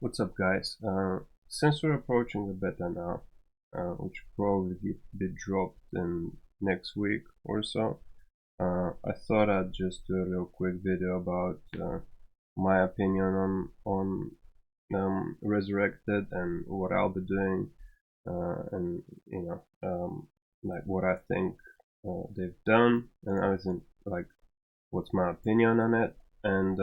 What's up, guys? Since we're approaching the beta now, which will probably be dropped in next week or so, I thought I'd just do a real quick video about my opinion on Resurrected and what I'll be doing, and like what I think they've done and everything, like what's my opinion on it, and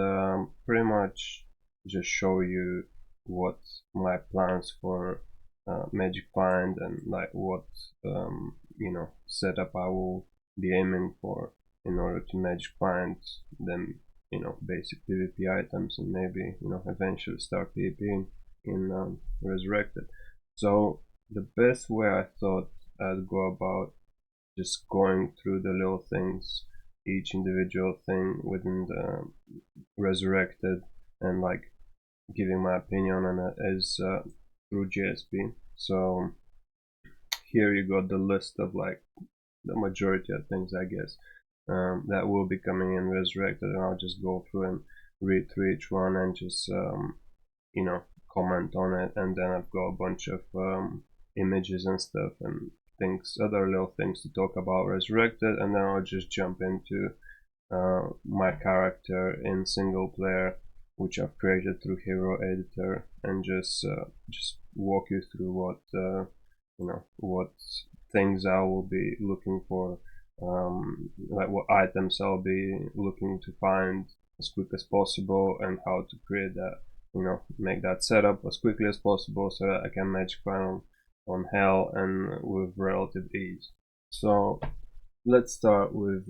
pretty much just show you what my plans for Magic Find and like what setup I will be aiming for in order to Magic Find them, basic PvP items, and maybe eventually start PvPing in Resurrected. So the best way I thought I'd go about just going through the little things, each individual thing within the Resurrected, and like giving my opinion on it is through JSP. So here you got the list of like the majority of things, I guess, that will be coming in Resurrected, and I'll just go through and read through each one and just comment on it. And then I've got a bunch of images and stuff and things, other little things to talk about Resurrected, and then I'll just jump into my character in single player, which I've created through Hero Editor, and just walk you through what things I will be looking for, like what items I'll be looking to find as quick as possible, and how to create that, make that setup as quickly as possible so that I can Magic Find on Hell and with relative ease. So let's start with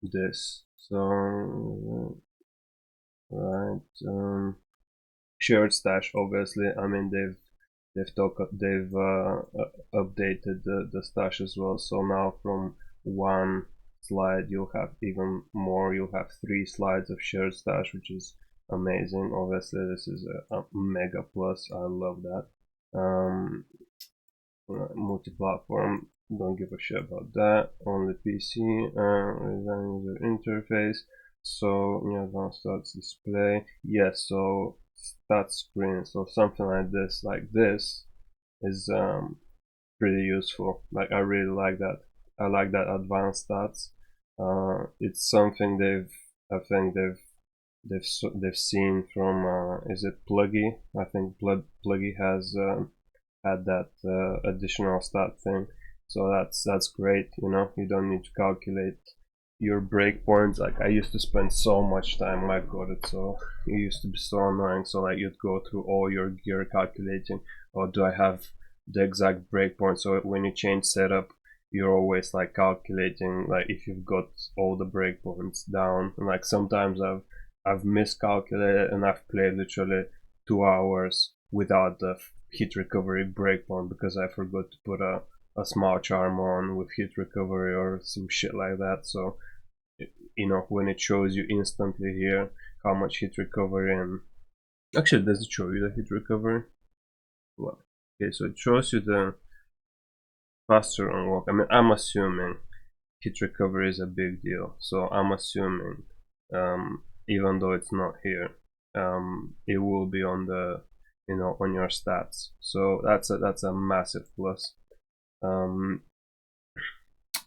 this. So right, shared stash. Obviously, I mean they've updated the stash as well. So now from one slide you'll have even more. You'll have 3 slides of shared stash, which is amazing. Obviously, this is a mega plus. I love that. Multi-platform, don't give a shit about that. Only PC, user interface. So yeah, advanced stats display. Yes, so stats screen. So something like this is pretty useful. Like I really like that. I like that advanced stats. It's something I think they've seen from is it Pluggy? I think Pluggy has had that additional stat thing. So that's great. You don't need to calculate your breakpoints. Like I used to spend so much time. My God, it used to be so annoying. So like you'd go through all your gear calculating, or do I have the exact breakpoint? So when you change setup, you're always like calculating like if you've got all the breakpoints down. And like sometimes I've miscalculated and I've played literally 2 hours without the hit recovery breakpoint because I forgot to put a small charm on with hit recovery or some shit like that. So when it shows you instantly here how much hit recovery, and actually does it show you the hit recovery? Well, okay, so it shows you the faster unlock. I mean, I'm assuming hit recovery is a big deal, so I'm assuming even though it's not here, it will be on the on your stats. So that's a massive plus.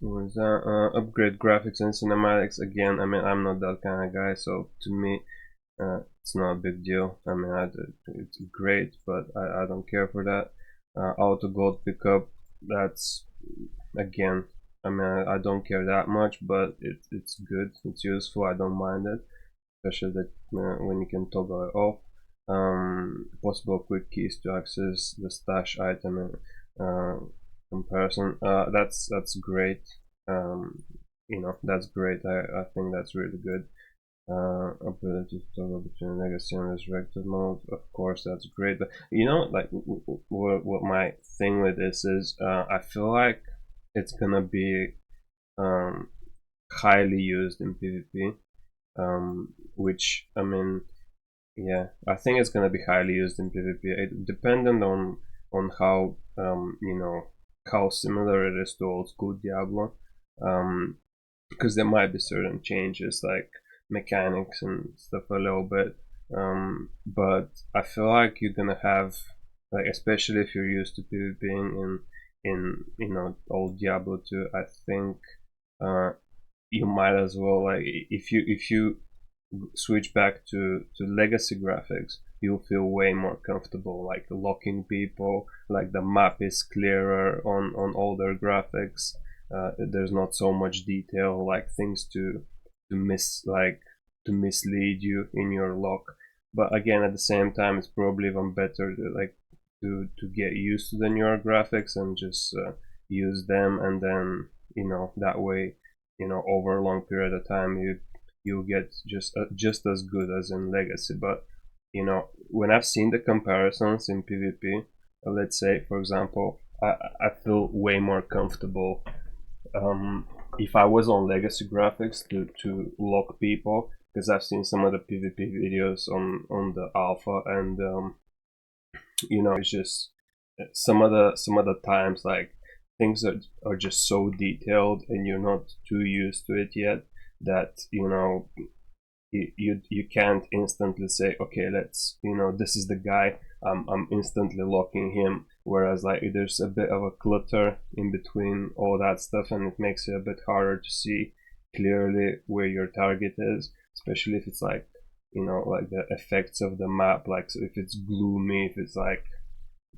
What is that? Upgrade graphics and cinematics. Again, I mean, I'm not that kind of guy, so to me, it's not a big deal. I mean, it's great, but I don't care for that. Auto gold pickup. That's again. I mean, I don't care that much, but it's good. It's useful. I don't mind it, especially that when you can toggle it off. Possible quick keys to access the stash item comparison. That's great. That's great. I think that's really good. Ability to toggle between legacy and resurrected mode. Of course, that's great. But like what my thing with this is, I feel like it's gonna be highly used in PvP. Which I mean, yeah, I think it's gonna be highly used in PvP. Dependent on how how similar it is to old school Diablo, because there might be certain changes like mechanics and stuff a little bit But I feel like you're gonna have, like, especially if you're used to PvPing in old Diablo 2, I think uh, you might as well, like, if you switch back to legacy graphics, you'll feel way more comfortable, like locking people, like the map is clearer on older graphics. There's not so much detail, like things to mislead you in your lock. But again, at the same time, it's probably even better to get used to the newer graphics and just use them, and then that way, over a long period of time, you'll get just as good as in legacy. But when I've seen the comparisons in PvP, let's say for example, I feel way more comfortable if I was on legacy graphics to lock people, because I've seen some of the PvP videos on the alpha, and it's just some of the times, like, things are just so detailed and you're not too used to it yet, that you can't instantly say, okay, let's, this is the guy, I'm instantly locking him. Whereas, like, there's a bit of a clutter in between all that stuff, and it makes it a bit harder to see clearly where your target is, especially if it's like the effects of the map, like, so if it's gloomy, if it's like,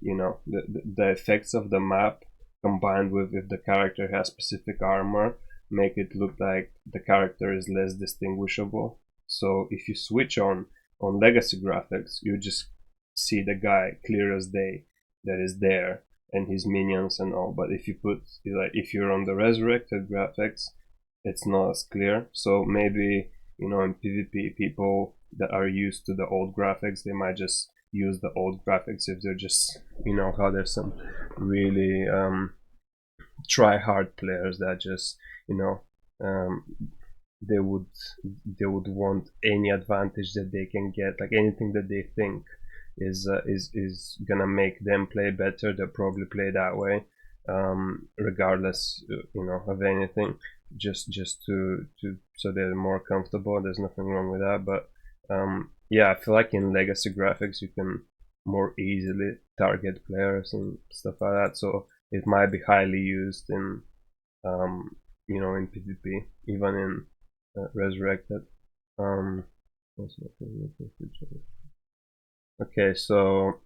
the effects of the map combined with if the character has specific armor make it look like the character is less distinguishable. So if you switch on legacy graphics, you just see the guy clear as day that is there, and his minions and all. But if you're on the resurrected graphics, it's not as clear. So maybe in PvP, people that are used to the old graphics, they might just use the old graphics if they're just how there's some really try hard players that just um, they would want any advantage that they can get, like anything that they think is gonna make them play better, they'll probably play that way, regardless of anything, just to so they're more comfortable. There's nothing wrong with that. But yeah, I feel like in legacy graphics you can more easily target players and stuff like that, so it might be highly used um, in PvP, even in resurrected. Um, okay, so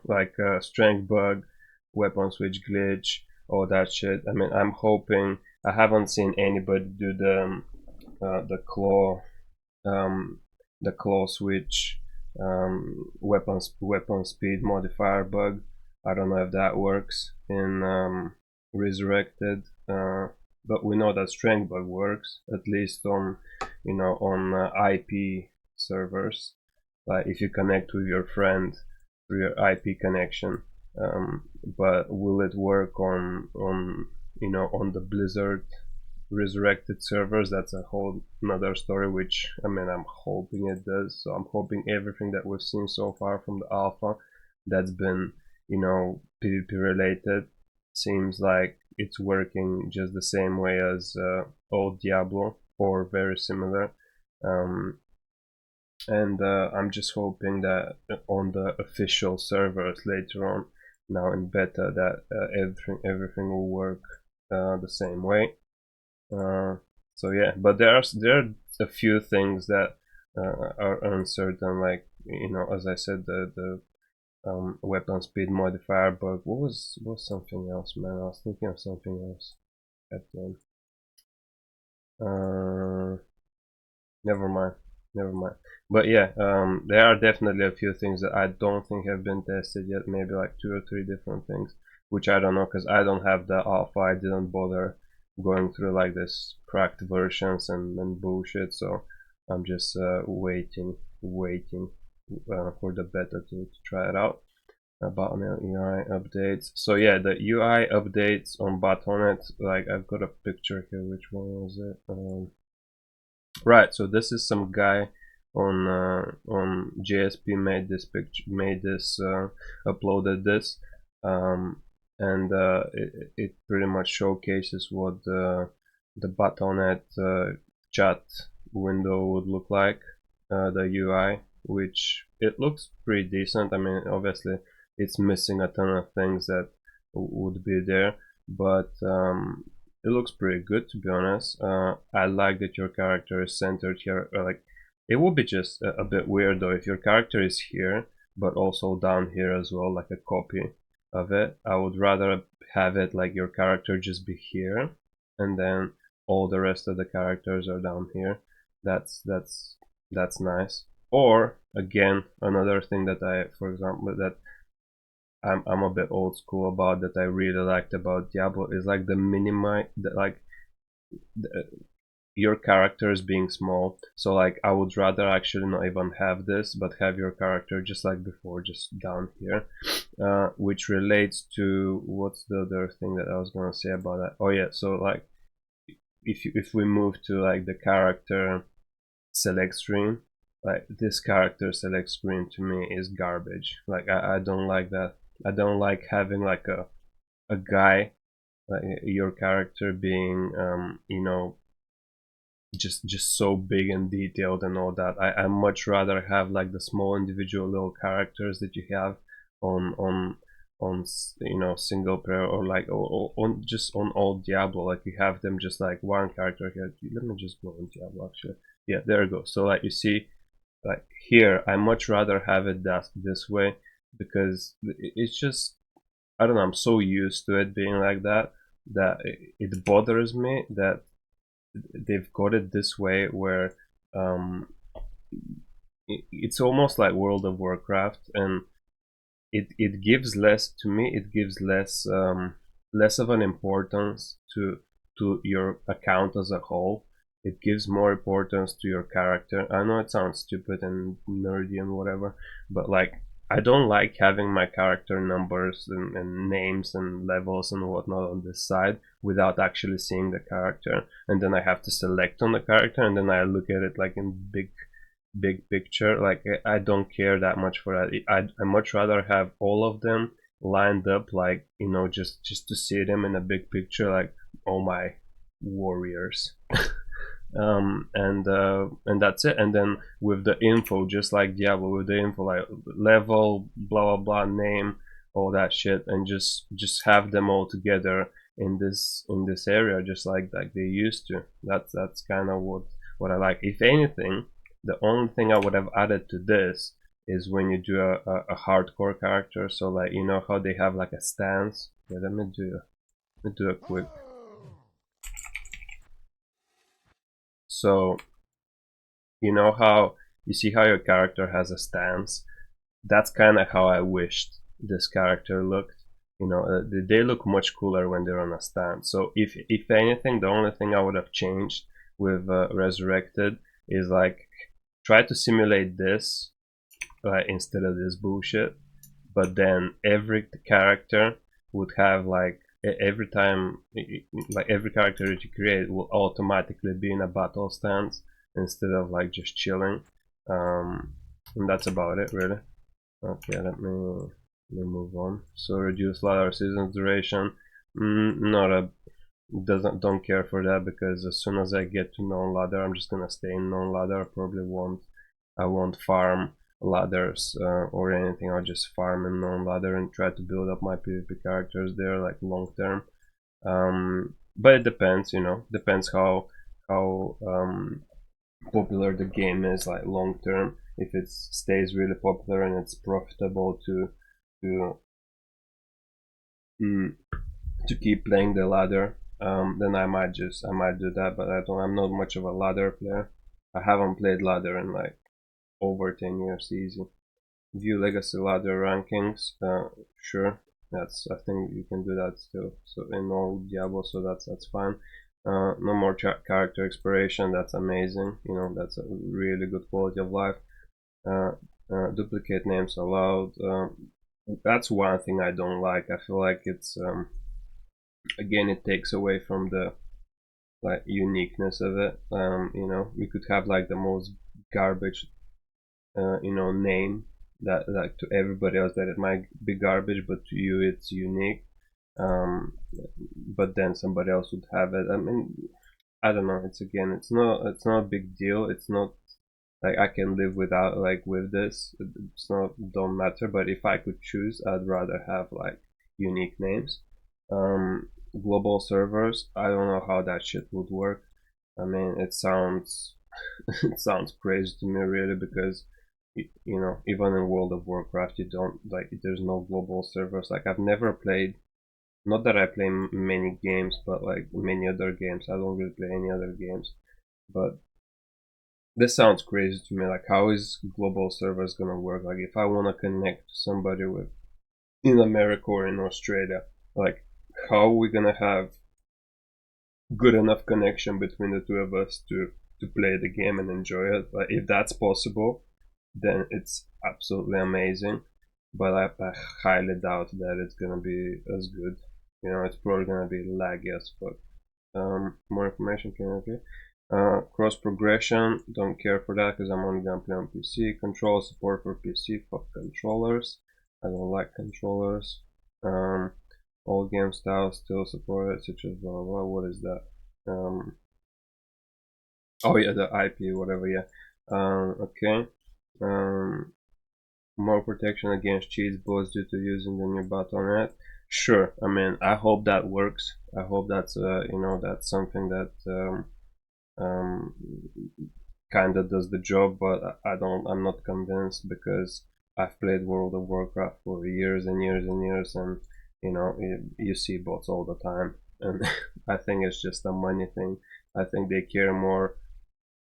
like strength bug, weapon switch glitch, all that shit. I mean, I'm hoping. I haven't seen anybody do the claw the claw switch weapon speed modifier bug. I don't know if that works in resurrected, but we know that strength bug works, at least on IP servers, like if you connect with your friend through your IP connection. But will it work on the Blizzard resurrected servers? That's a whole another story, which, I mean, I'm hoping it does. So I'm hoping everything that we've seen so far from the alpha that's been PvP related seems like it's working just the same way as old Diablo, or very similar. And I'm just hoping that on the official servers later on, now in beta, that everything will work the same way. So yeah, but there are a few things that are uncertain, like as I said, the weapon speed modifier bug. What was something else, man? I was thinking of something else at the end. Never mind. But yeah, there are definitely a few things that I don't think have been tested yet. Maybe like 2 or 3 different things, which I don't know, because I don't have the alpha. I didn't bother going through like this cracked versions and bullshit. So I'm just waiting for the beta to try it out. Battle.net UI updates. So yeah, the UI updates on Battle.net, like, I've got a picture here. Which one was it? Right, so this is some guy on JSP made this picture, uploaded this, and it pretty much showcases what the Battle.net chat window would look like. the UI, which it looks pretty decent. I mean, obviously, it's missing a ton of things that would be there, but it looks pretty good, to be honest. I like that your character is centered here. Like, it would be just a bit weird though if your character is here, but also down here as well, like a copy of it. I would rather have it like your character just be here, and then all the rest of the characters are down here. That's nice. Or again, another thing that for example, that I'm a bit old school about, that I really liked about Diablo, is like the like the, your characters being small. So like I would rather actually not even have this, but have your character just like before, just down here, which relates to what's the other thing that I was gonna say about that. Oh yeah, so like if we move to like the character select screen, like this character select screen to me is garbage. Like I don't like that. I don't like having like a guy, like your character being you know, just so big and detailed and all that. I much rather have like the small individual little characters that you have on you know, single player, or like on just on old Diablo. Like you have them just like one character here. Let me just go on Diablo actually. Yeah, there you go. So like you see, like here I much rather have it this way, because it's just, I don't know, I'm so used to it being like that that it bothers me that they've got it this way, where um, it's almost like World of Warcraft, and it gives less, to me it gives less less of an importance to your account as a whole. It gives more importance to your character. I know it sounds stupid and nerdy and whatever, but like I don't like having my character numbers and names and levels and whatnot on this side without actually seeing the character, and then I have to select on the character, and then I look at it like in big picture. Like I don't care that much for that. I much rather have all of them lined up, like, you know, just to see them in a big picture, like all my warriors. And that's it. And then with the info, just like Diablo, with the info like level, blah blah blah, name, all that shit, and just have them all together in this area, just like they used to. That's kind of what I like. If anything, the only thing I would have added to this is when you do a hardcore character. So like, you know how they have like a stance. Yeah, let me do a quick. So you know how you see how your character has a stance. That's kind of how I wished this character looked. You know, they look much cooler when they're on a stance. So if anything, the only thing I would have changed with Resurrected is like try to simulate this instead of this bullshit. But then every character would have like every time, like every character that you create will automatically be in a battle stance instead of like just chilling. And that's about it, really. Okay, let me move on. So reduce ladder seasons duration. Not a don't care for that, because as soon as I get to non ladder, I'm just gonna stay in non ladder. I won't farm ladders or anything. I'll just farm in non ladder and try to build up my PvP characters there, like long term. But it depends, you know, depends how popular the game is, like long term. If it stays really popular and it's profitable to mm, to keep playing the ladder, then I might do that. But I'm not much of a ladder player. I haven't played ladder in like over 10 years easy. View legacy ladder rankings, sure, that's, I think you can do that still. So in all Diablo, so that's fine. No more character exploration, that's amazing. You know, that's a really good quality of life. Duplicate names allowed. That's one thing I don't like. I feel like it's again, it takes away from the like uniqueness of it. You know, we could have like the most garbage you know, name that like to everybody else that it might be garbage, but to you it's unique. But then somebody else would have it. I mean, I don't know. It's again, it's not a big deal. It's not Like I can live without, like, with this. It's not, don't matter. But if I could choose, I'd rather have like unique names. Global servers, I don't know how that shit would work. I mean, it sounds it sounds crazy to me, really, because you know, even in World of Warcraft, you don't, like, there's no global servers. Like, I've never played, not that I play many games, but like many other games, I don't really play any other games. But this sounds crazy to me. Like, how is global servers gonna work? Like, if I want to connect to somebody with in America or in Australia, like, how are we gonna have good enough connection between the two of us to play the game and enjoy it? Like, if that's possible, then it's absolutely amazing. But I highly doubt that it's gonna be as good. You know, it's probably gonna be laggy as fuck. More information, can okay. Cross progression, don't care for that because I'm only gonna play on PC. Control support for PC, fuck controllers. I don't like controllers. All game styles still supported, such as blah blah. What is that? Oh yeah, the IP, whatever. Yeah. Okay. More protection against cheats bots due to using the new battle.net. Sure. I mean, I hope that works. I hope that's you know, that's something that um, kind of does the job, but I'm not convinced because I've played World of Warcraft for years and years and years, and you know, you see bots all the time, and I think it's just a money thing. I think they care more,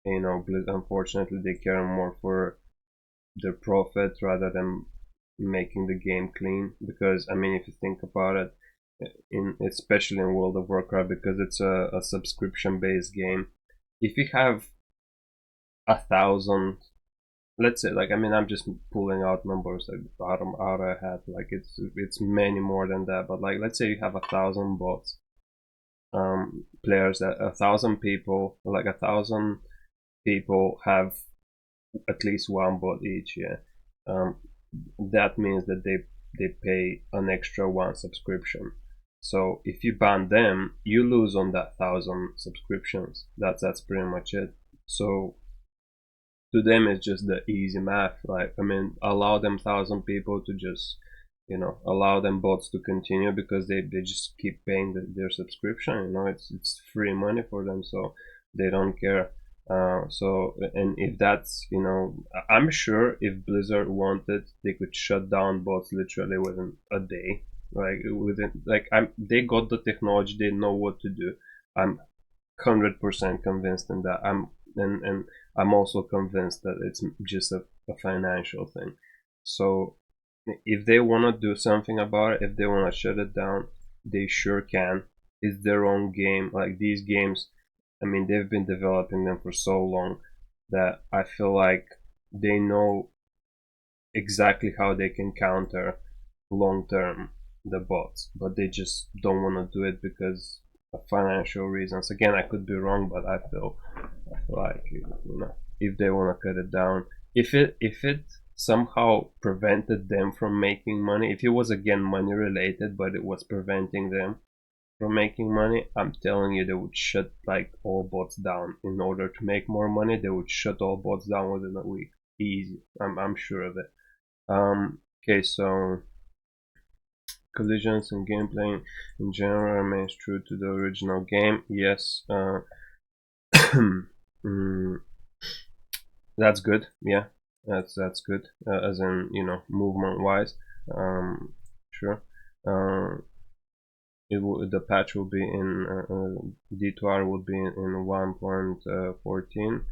you know, unfortunately they care more for their profit rather than making the game clean. Because I mean, if you think about it, in especially in World of Warcraft, because it's a subscription based game, if you have 1,000, let's say, like, I mean, I'm just pulling out numbers like out of head, like it's many more than that, but like, let's say you have 1,000 bots, players, that 1,000 people, like 1,000 people have at least one bot each. Yeah. um, that means that they pay an extra one subscription. So if you ban them, you lose on that 1,000 subscriptions. That's pretty much it. So to them it's just the easy math. Like, I mean, allow them 1,000 people to just, you know, allow them bots to continue because they just keep paying their subscription. You know, it's free money for them, so they don't care. So, and if that's, you know, I'm sure if Blizzard wanted, they could shut down bots literally within a day. Like, within, like, they got the technology, they know what to do. I'm 100% convinced in that. And I'm also convinced that it's just a financial thing. So if they want to do something about it, if they want to shut it down, they sure can. It's their own game. Like, these games, I mean, they've been developing them for so long that I feel like they know exactly how they can counter long term the bots, but they just don't want to do it because of financial reasons. Again, I could be wrong, but I feel like, you know, if they want to cut it down, if it somehow prevented them from making money, if it was again money related, but it was preventing them from making money, I'm telling you, they would shut like all bots down in order to make more money. They would shut all bots down within a week, easy. I'm sure of it. Okay, so collisions and gameplay in general remains true to the original game. Yes, mm, that's good. Yeah, that's good. As in, you know, movement wise. Sure. The patch will be in d2r will be in 1.14.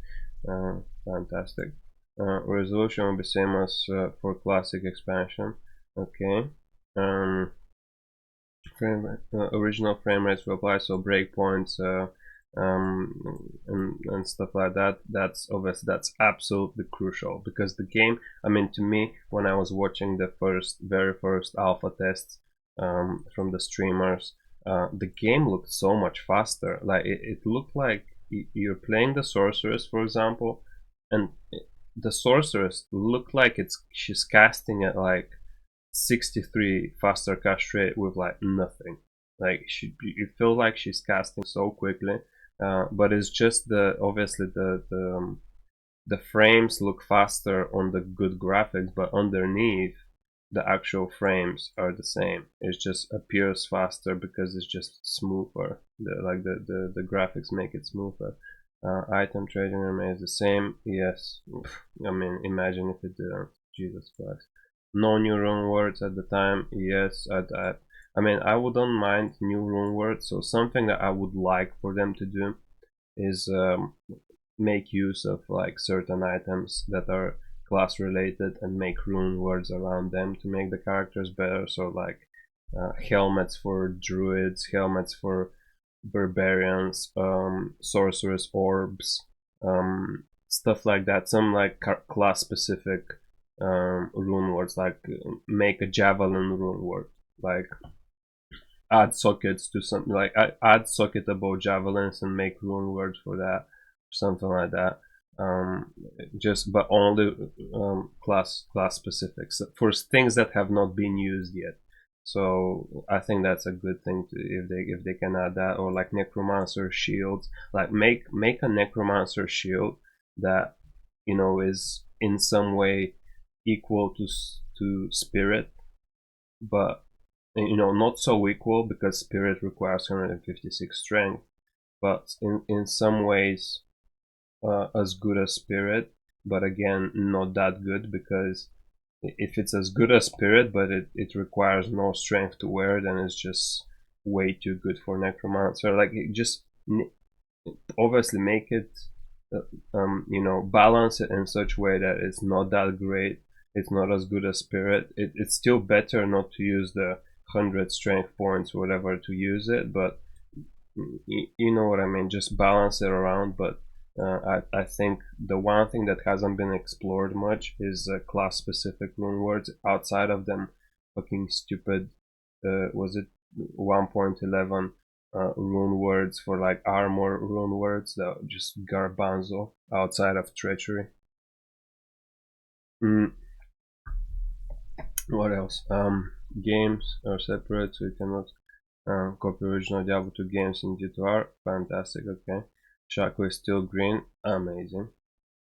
Fantastic. Resolution will be same as for classic expansion. Okay. Original frame rates will apply, so breakpoints and stuff like that. That's obvious. That's absolutely crucial because the game. I mean, to me, when I was watching the very first alpha tests from the streamers, the game looked so much faster. Like, it looked like you're playing the sorceress, for example, and the sorceress looked like she's casting at like 63 faster cast rate with like nothing. Like, you feel like she's casting so quickly, but it's just the obviously the the frames look faster on the good graphics, but underneath the actual frames are the same. It just appears faster because it's just smoother. The graphics make it smoother. Item trading remains the same. Yes, I mean, imagine if it didn't. Jesus Christ. No new rune words at the time. Yes, I mean, I wouldn't mind new rune words. So something that I would like for them to do is make use of like certain items that are class related and make rune words around them to make the characters better. So like helmets for druids, helmets for barbarians, sorcerers orbs, stuff like that. Some like class specific rune words, like make a javelin rune word, like add sockets to something, like add socket about javelins and make rune words for that, something like that. Just but only class specifics for things that have not been used yet. So I think that's a good thing to, if they can add that, or like necromancer shields, like make a necromancer shield that, you know, is in some way equal to spirit, but, you know, not so equal because spirit requires 156 strength, but in some ways as good as spirit, but again not that good, because if it's as good as spirit but it requires no strength to wear, then it's just way too good for necromancer. Like it just obviously make it you know, balance it in such a way that it's not that great, it's not as good as spirit. It's still better not to use the 100 strength points or whatever to use it, but you know what I mean, just balance it around. But I think the one thing that hasn't been explored much is class specific rune words outside of them fucking stupid was it 1.11 rune words for like armor rune words that are just garbanzo outside of treachery. mm, what else? Games are separate, so you cannot copy original Diablo 2 games in d2r. Fantastic. Okay, Shaco is still green. Amazing.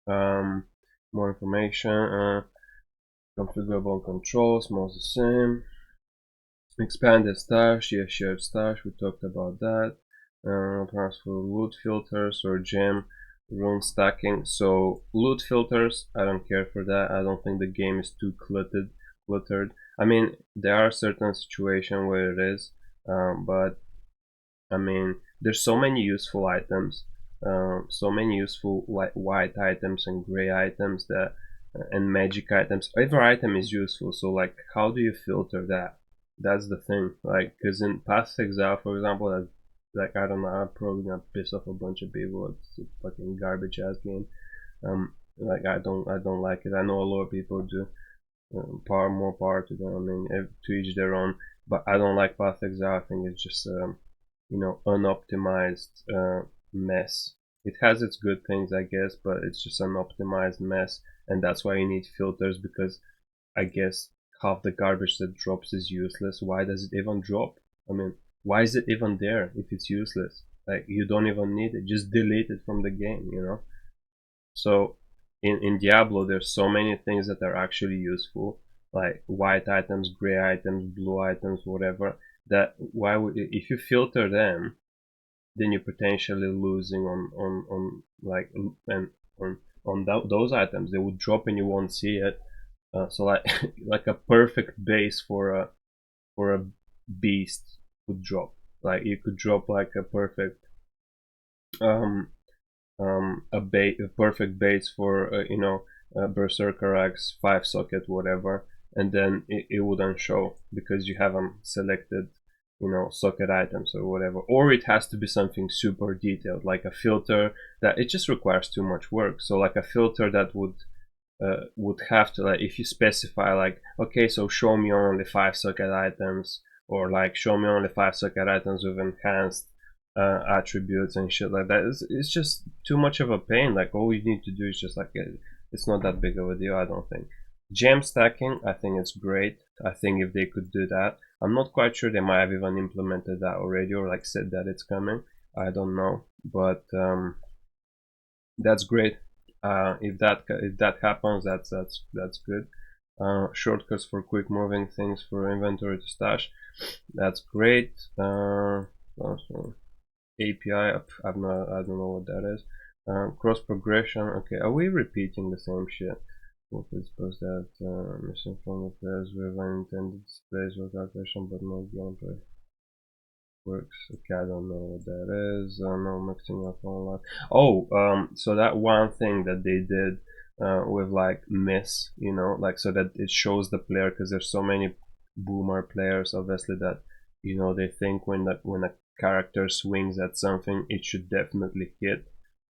More information. Configurable controls, most the same. Expanded stash, yeah, shared stash, we talked about that. Perhaps for loot filters or gem rune stacking. So loot filters, I don't care for that. I don't think the game is too cluttered. I mean, there are certain situations where it is, but I mean, there's so many useful items, so many useful white items and gray items that, and magic items. Every item is useful. So like, how do you filter that? That's the thing. Like, because in Path of Exile, for example, that, like, I don't know, I'm probably gonna piss off a bunch of people. It's a fucking garbage ass game. Like I don't like it. I know a lot of people do. More power to them. I mean, to each their own. But I don't like Path of Exile. I think it's just you know, unoptimized mess. It has its good things, I guess, but it's just an optimized mess, and that's why you need filters, because I guess half the garbage that drops is useless. Why does it even drop? I mean, why is it even there if it's useless? Like, you don't even need it. Just delete it from the game, you know? So in Diablo, there's so many things that are actually useful, like white items, gray items, blue items, whatever. That why would, if you filter them, then you're potentially losing on like and on those items. They would drop and you won't see it. So like like a perfect base for a beast would drop. Like you could drop like a perfect um a perfect base for you know, Berserker Axe 5 socket whatever, and then it wouldn't show because you haven't selected, you know, socket items or whatever. Or it has to be something super detailed, like a filter that it just requires too much work. So like a filter that would have to, like, if you specify like, okay, so show me only 5 socket items, or like show me only 5 socket items with enhanced attributes and shit like that. It's just too much of a pain. Like all you need to do is just like it's not that big of a deal, I don't think. Gem stacking, I think it's great. I think if they could do that, I'm not quite sure, they might have even implemented that already or like said that it's coming. I don't know, but that's great. If that happens, that's good. Shortcuts for quick moving, things for inventory to stash, that's great. Also API, I don't know what that is. Cross progression. Okay, are we repeating the same shit? What is supposed that missing from the players with unintended displays or calculation, but no gameplay works. Okay, I don't know what that is. No mixing up online. Oh, so that one thing that they did with like miss, like so that it shows the player, because there's so many boomer players, obviously, that they think when a character swings at something, it should definitely hit,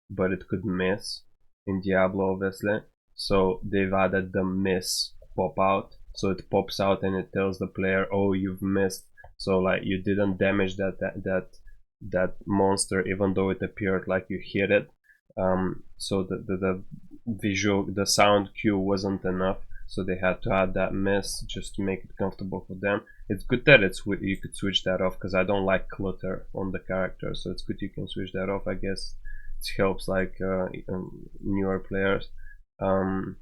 but it could miss in Diablo, obviously. So they've added the miss pop out, so it pops out and it tells the player, "Oh, you've missed." So like you didn't damage that monster, even though it appeared like you hit it. So the visual, the sound cue wasn't enough, so they had to add that miss just to make it comfortable for them. It's good that you could switch that off, because I don't like clutter on the character, so it's good you can switch that off. I guess it helps like newer players. Um,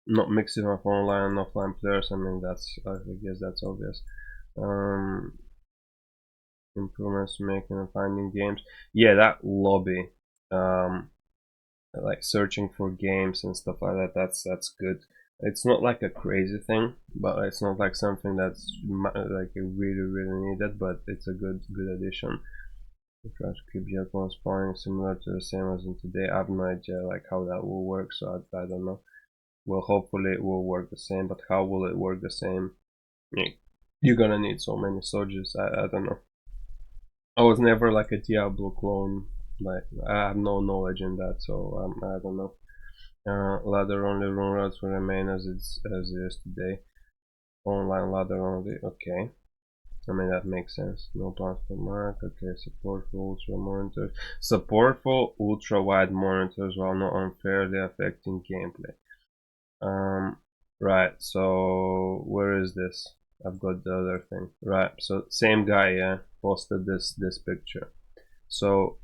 Not mixing up online and offline players. I mean, I guess that's obvious. Um, Improvements making and finding games. Yeah, that lobby, um, like searching for games and stuff like that. That's good. It's not like a crazy thing, but it's not like something that's like really needed. But it's a good addition. Try to keep Japan spawning similar to the same as in today. I have no idea like how that will work, so I don't know. Well, hopefully it will work the same, but how will it work the same? You're gonna need so many soldiers. I don't know. I was never like a Diablo clone. Like I have no knowledge in that, so I don't know. Ladder only run routes will remain as it is today. Online ladder only. Okay. I mean that makes sense. No plans for Mac. Okay. Support for ultra monitors. Support for ultra wide monitors while not unfairly affecting gameplay. Right. So where is this? I've got the other thing. Right. So same guy, yeah, posted this picture. So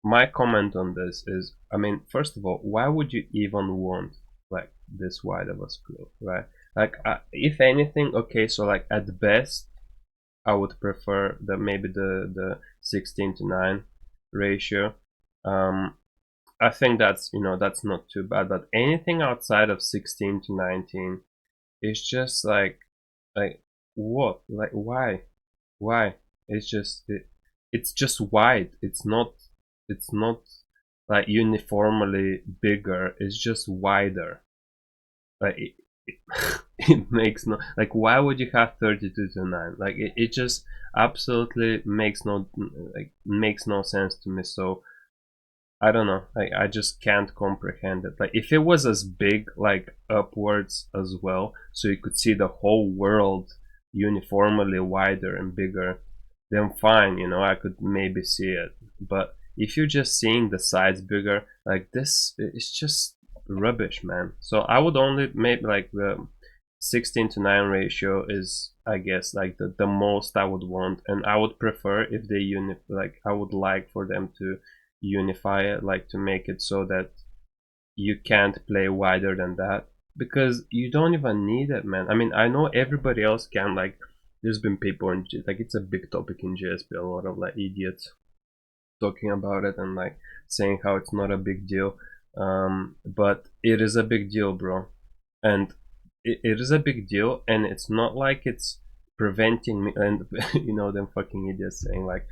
my comment on this is, I mean, first of all, why would you even want like this wide of a screw, right? Like, if anything, okay, so like at best, I would prefer maybe the 16:9 ratio. Um, I think that's not too bad, but anything outside of 16:19 is just like what? Like why? It's just it's just wide. It's not like uniformly bigger. It's just wider. Like it makes no, like, why would you have 32:9? Like it just absolutely makes no sense to me. So I don't know. I just can't comprehend it. Like if it was as big, like upwards as well, so you could see the whole world uniformly wider and bigger, then fine, I could maybe see it. But if you're just seeing the sides bigger, like this, it's just rubbish, man. So I would only maybe like the 16:9 ratio is, I guess, like the most I would want, and I would prefer if they I would like for them to unify it, like to make it so that you can't play wider than that, because you don't even need it, man. I mean, I know everybody else can. Like there's been people in like it's a big topic in GSP, a lot of like idiots talking about it and like saying how it's not a big deal, but it is a big deal, bro. And it is a big deal, and it's not like it's preventing me. And them fucking idiots saying like,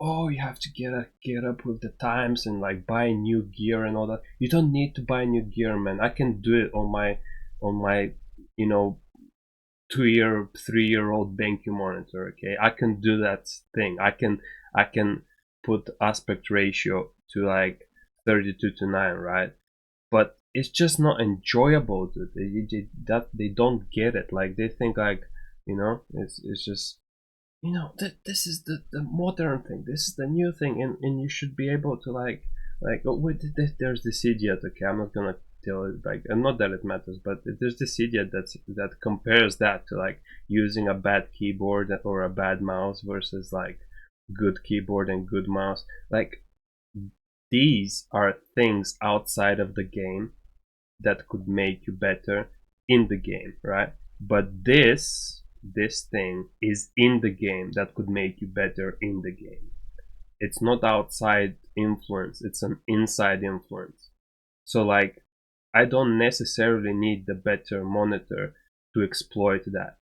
oh, you have to get up with the times and like buy new gear and all that. You don't need to buy new gear, man. I can do it on my you know 2-year 3-year-old BenQ monitor. Okay, I can do that thing. I can put aspect ratio to like 32:9, right? But it's just not enjoyable, dude. They don't get it. Like they think like, it's just, this is the modern thing. This is the new thing, and you should be able to oh wait, there's this idiot. Okay, I'm not gonna tell it, like, and not that it matters, but there's this idiot that compares that to like using a bad keyboard or a bad mouse versus like good keyboard and good mouse. Like these are things outside of the game that could make you better in the game, right? But this thing is in the game that could make you better in the game. It's not outside influence, it's an inside influence. So like, I don't necessarily need the better monitor to exploit that.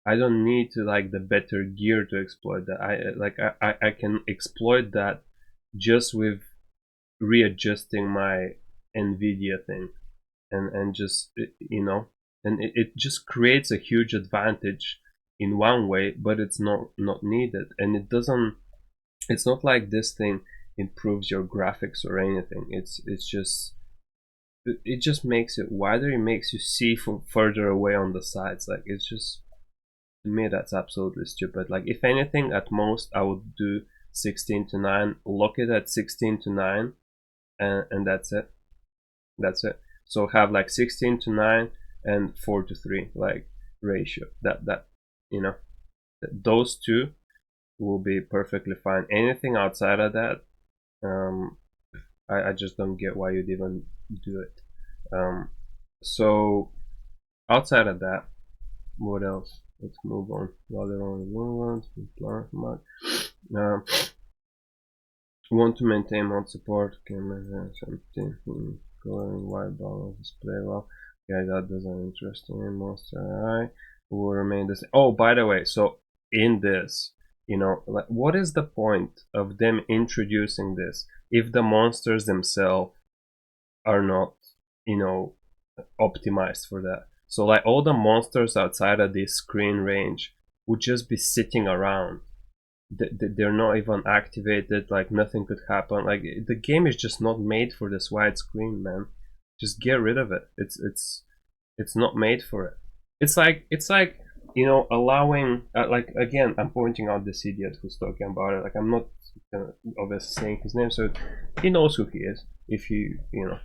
I don't need to like the better gear to exploit that. I can exploit that just with readjusting my Nvidia thing, and just, you know, and it just creates a huge advantage in one way, but it's not needed, and it doesn't. It's not like this thing improves your graphics or anything. It's just, it just makes it wider. It makes you see from further away on the sides. Like, it's just, to me, that's absolutely stupid. Like, if anything, at most I would do 16:9, lock it at 16:9, and that's it. That's it. So have like 16:9 and 4:3 like ratio. That you know, those two will be perfectly fine. Anything outside of that, um, I just don't get why you'd even do it. So outside of that, what else? Let's move on. Other only one ones. Want to maintain mod support, camera something, coloring white balance display well. Yeah, that doesn't interest me. Monster eye will remain the same. Oh, by the way, so in this, you know, like, what is the point of them introducing this if the monsters themselves are not, you know, optimized for that? So like, all the monsters outside of this screen range would just be sitting around. They're not even activated, like nothing could happen. Like, the game is just not made for this widescreen, man. Just get rid of it. It's not made for it. It's like, you know, allowing, like, again, I'm pointing out this idiot who's talking about it. Like, I'm not obviously saying his name, so he knows who he is if you know,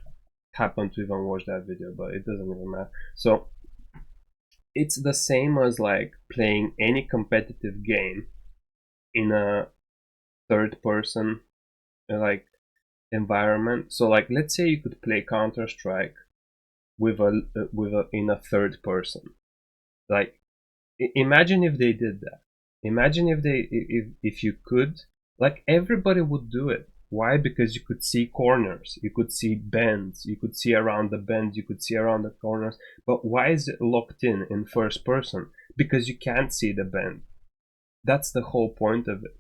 happen to even watch that video, but it doesn't even matter. So it's the same as like playing any competitive game in a third person like environment. So like, let's say you could play Counter-Strike with a in a third person. Like, imagine if they did that. Imagine if if you could, like, everybody would do it. Why? Because you could see corners, you could see bends, you could see around the bends, you could see around the corners. But why is it locked in first person? Because you can't see the bend. That's the whole point of it.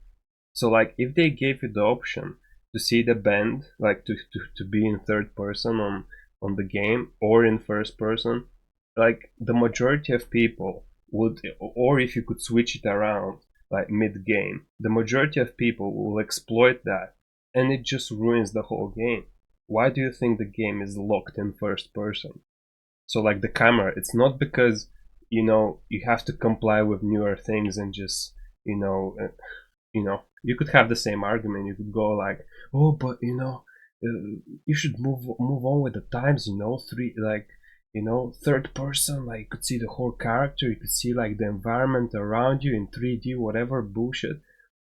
So like, if they gave you the option to see the bend, like to be in third person on the game or in first person, like, the majority of people would, or if you could switch it around like mid game, the majority of people will exploit that, and it just ruins the whole game. Why do you think the game is locked in first person? So like, the camera, it's not because, you know, you have to comply with newer things and just, you know, you know, you could have the same argument. You could go like, oh, but you know, you should move on with the times. You know, three, like, you know, third person, like, you could see the whole character. You could see like the environment around you in 3D, whatever bullshit.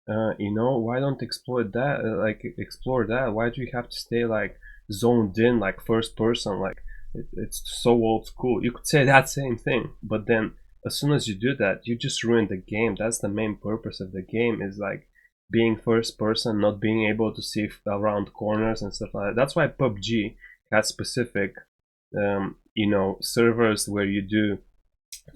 You know, why don't exploit that? Like, explore that. Why do you have to stay like zoned in, like first person? Like, it's so old school. You could say that same thing, but then as soon as you do that, you just ruin the game. That's the main purpose of the game, is like being first person, not being able to see around corners and stuff like that. That's why PUBG has specific, you know, servers where you do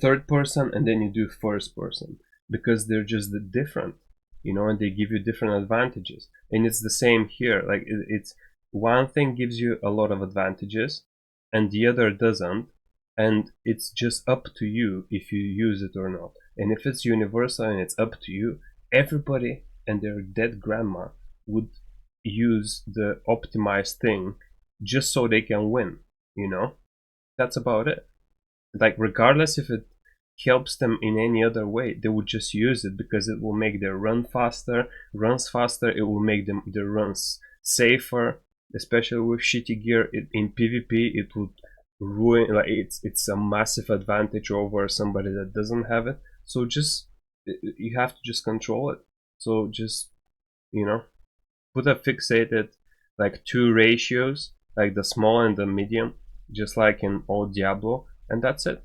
third person and then you do first person, because they're just different, you know, and they give you different advantages. And it's the same here. Like, it's one thing gives you a lot of advantages and the other doesn't, and it's just up to you if you use it or not. And if it's universal and it's up to you, everybody and their dead grandma would use the optimized thing just so they can win, you know. That's about it. Like, regardless if it helps them in any other way, they would just use it because it will make their runs faster. It will make them their runs safer, especially with shitty gear. In PvP, it would ruin, like, it's a massive advantage over somebody that doesn't have it. So just, you have to just control it. So just, you know, put a fixated like two ratios, like the small and the medium, just like in old Diablo, and that's it.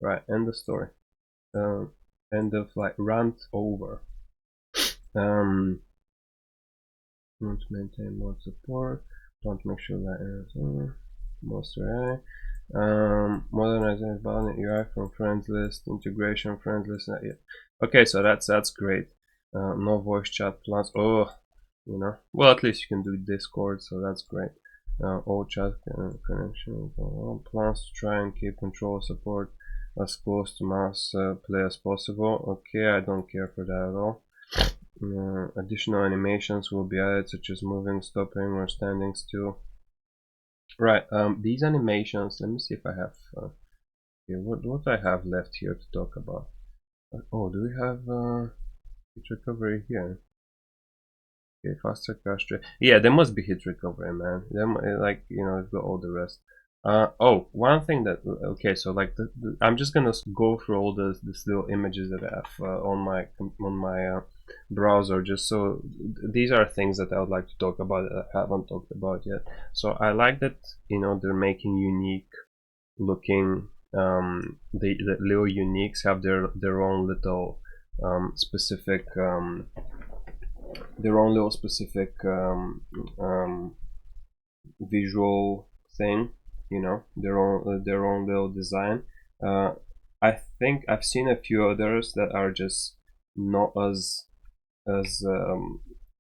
Right, end of story. End of like rant over. Want to maintain more support. Want to make sure that is most AI. Modernizing valid UI from friends list, integration friends list. Yeah. Okay, so that's great. No voice chat plans. Oh, you know. Well, at least you can do Discord, so that's great. All chat connection plans to try and keep control support as close to mouse play as possible. Okay, I don't care for that at all. Additional animations will be added, such as moving, stopping, or standing still. Right. These animations. Let me see if I have. What I have left here to talk about. Oh, do we have hit recovery here? Okay, faster cache. Yeah, there must be hit recovery, man. Like, you know, it's got all the rest. Oh, one thing that, okay, so like I'm just gonna go through all these little images that I have on my browser, just so these are things that I would like to talk about that I haven't talked about yet. So I like that, you know, they're making unique looking. The little uniques have their own little specific visual thing, you know, their own little design. uh, I think I've seen a few others that are just not as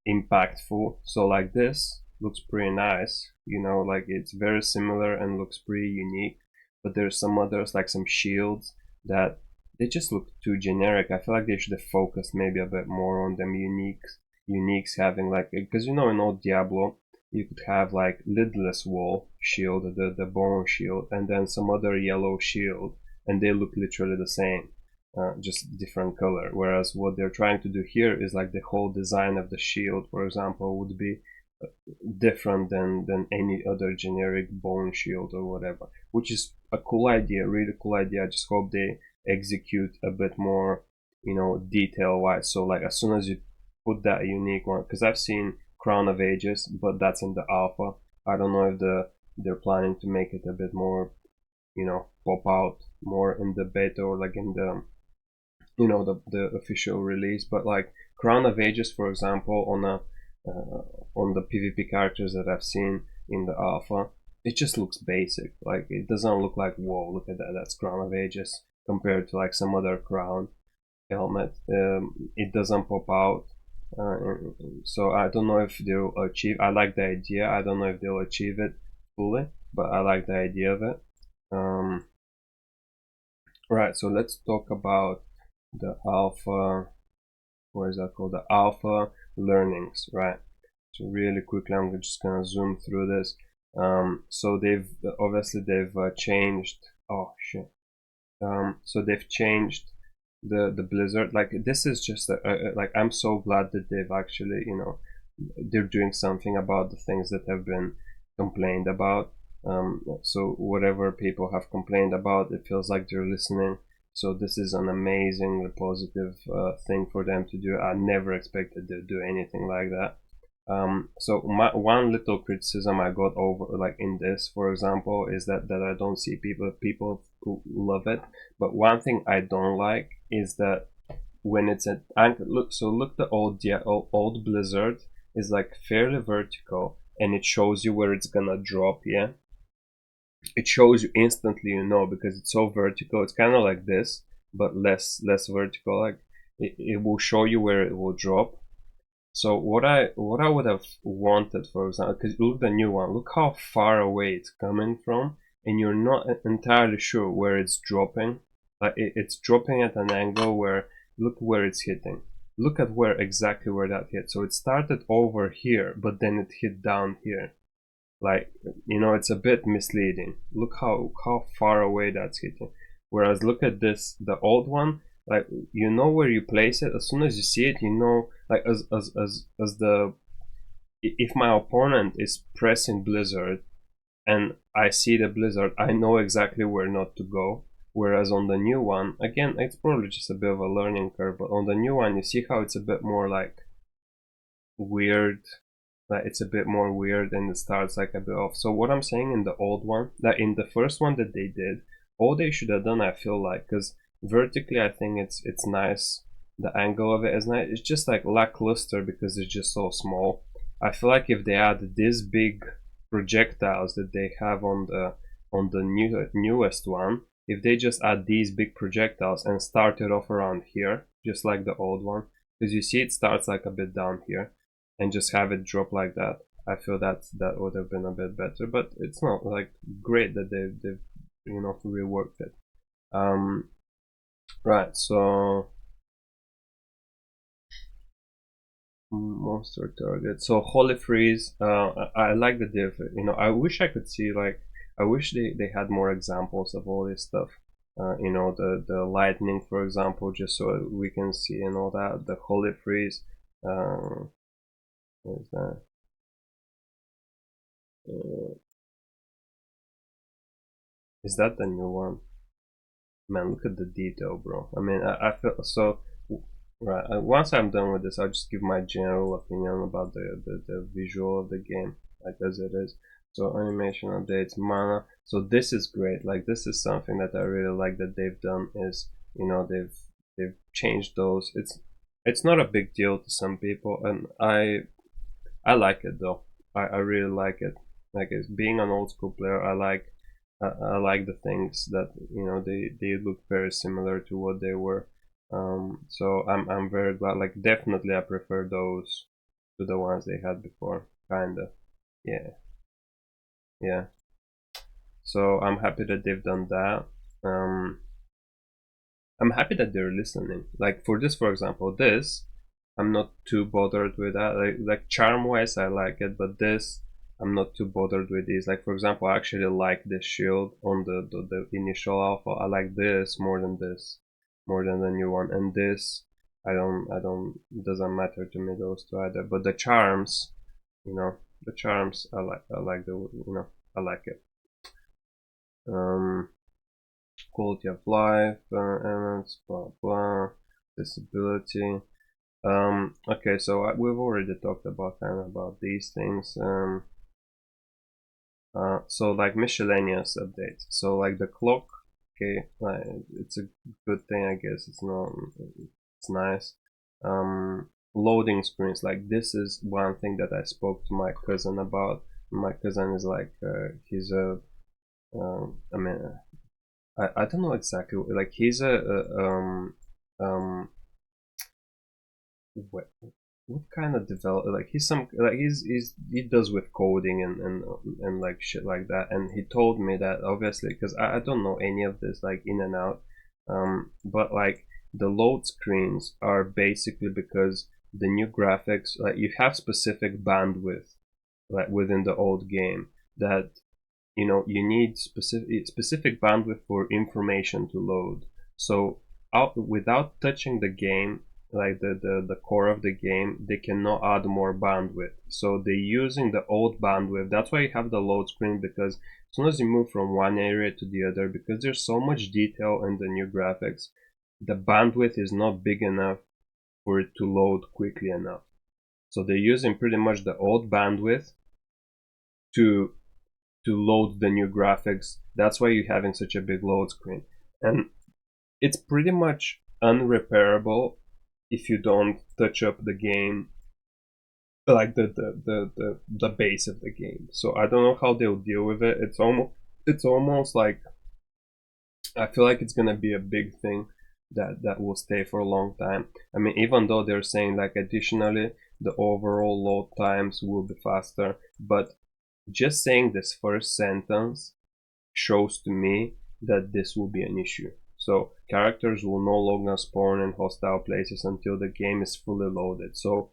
impactful. So like this looks pretty nice, you know, like it's very similar and looks pretty unique. But there's some others, like some shields, that they just look too generic. I feel like they should have focused maybe a bit more on them uniques having, like, because you know, in old Diablo you could have like lidless wall shield, the bone shield, and then some other yellow shield, and they look literally the same, just different color. Whereas what they're trying to do here is like the whole design of the shield, for example, would be different than any other generic bone shield or whatever, which is a cool idea, really cool idea. I just hope they execute a bit more, you know, detail wise. So like as soon as you put that unique one, because I've seen Crown of Ages, but that's in the alpha. I don't know if they're planning to make it a bit more, you know, pop out more in the beta or like in the, you know, the official release. But like Crown of Ages, for example, on the PvP characters that I've seen in the alpha, it just looks basic. Like it doesn't look like, whoa, look at that, that's Crown of Ages, compared to like some other crown helmet. It doesn't pop out. So I don't know if they'll achieve. I like the idea. I don't know if they'll achieve it fully, but I like the idea of it. Right. So let's talk about the alpha. What is that called? The alpha learnings. Right. So really quickly, I'm just gonna zoom through this. So they've obviously changed. Oh shit. So they've changed the blizzard. Like this is just like, I'm so glad that they've actually, you know, they're doing something about the things that have been complained about. So whatever people have complained about, it feels like they're listening. So this is an amazingly positive thing for them to do. I never expected they'd do anything like that. So one little criticism I got over, like in this, for example, is that I don't see people who love it. But one thing I don't like is that when it's an anchor, look, the old Blizzard is like fairly vertical, and it shows you where it's gonna drop. Yeah, it shows you instantly, you know, because it's so vertical. It's kind of like this, but less vertical. Like it will show you where it will drop. So what I would have wanted, for example, because look the new one, look how far away it's coming from, and you're not entirely sure where it's dropping. Like it's dropping at an angle where, look where it's hitting. Look at exactly where that hit. So it started over here, but then it hit down here. Like, you know, it's a bit misleading. Look how far away that's hitting. Whereas look at this, the old one, like, you know where you place it. As soon as you see it, you know, like as the, if my opponent is pressing Blizzard and I see the Blizzard, I know exactly where not to go. Whereas on the new one, again, it's probably just a bit of a learning curve, but on the new one, you see how it's a bit more like weird, like it's a bit more weird and it starts like a bit off. So what I'm saying in the old one, that in the first one that they did, all they should have done, I feel like, because vertically I think it's nice, the angle of it is nice. It's just like lackluster because it's just so small. I feel like if they add this big projectiles that they have on the newest one, if they just add these big projectiles and start it off around here, just like the old one, because you see it starts like a bit down here, and just have it drop like that. I feel that would have been a bit better, but it's not like great that they've reworked it. Right, so monster target. So Holy Freeze. I like the div. I wish I could see like. I wish they had more examples of all this stuff. The lightning, for example, just so we can see and all that. The Holy Freeze. What is that? Is that the new one? Man, look at the detail, bro. I mean, I feel so. Right. Once I'm done with this, I'll just give my general opinion about the visual of the game, like as it is. So animation updates, mana. So this is great. Like this is something that I really like that they've done. Is they've changed those. It's not a big deal to some people, and I like it though. I really like it. Like it's being an old school player, I like the things that they look very similar to what they were. So I'm very glad. Like definitely, I prefer those to the ones they had before. Kinda, yeah, yeah. So I'm happy that they've done that. Um, I'm happy that they're listening. Like for this, for example, this I'm not too bothered with that. Like charm wise, I like it, but this I'm not too bothered with these. Like for example, I actually like this shield on the initial alpha. I like this more than the new one. And this, it doesn't matter to me those two either. But the charms, the charms, I like I like it. Um, Quality of life, elements, blah blah, disability. Okay, so we've already talked about these things. So like miscellaneous updates. So like the clock, okay, it's a good thing, I guess. It's nice. Loading screens, like this is one thing that I spoke to my cousin about. My cousin is like, he's a, I mean, I don't know exactly, like he's what, what kind of develop, like he's some, like he does with coding and like shit like that, and he told me that obviously, because I don't know any of this like in and out, but like the load screens are basically because the new graphics, like you have specific bandwidth like within the old game, that you need specific bandwidth for information to load. So without touching the game, like the core of the game, they cannot add more bandwidth. So they're using the old bandwidth. That's why you have the load screen, because as soon as you move from one area to the other, because there's so much detail in the new graphics, the bandwidth is not big enough for it to load quickly enough. So they're using pretty much the old bandwidth to load the new graphics. That's why you're having such a big load screen. And it's pretty much unrepairable if you don't touch up the game, like the base of the game. So I don't know how they'll deal with it. It's almost like, I feel like it's gonna be a big thing that will stay for a long time. I mean, even though they're saying like additionally the overall load times will be faster, but just saying this first sentence shows to me that this will be an issue. So characters will no longer spawn in hostile places until the game is fully loaded. So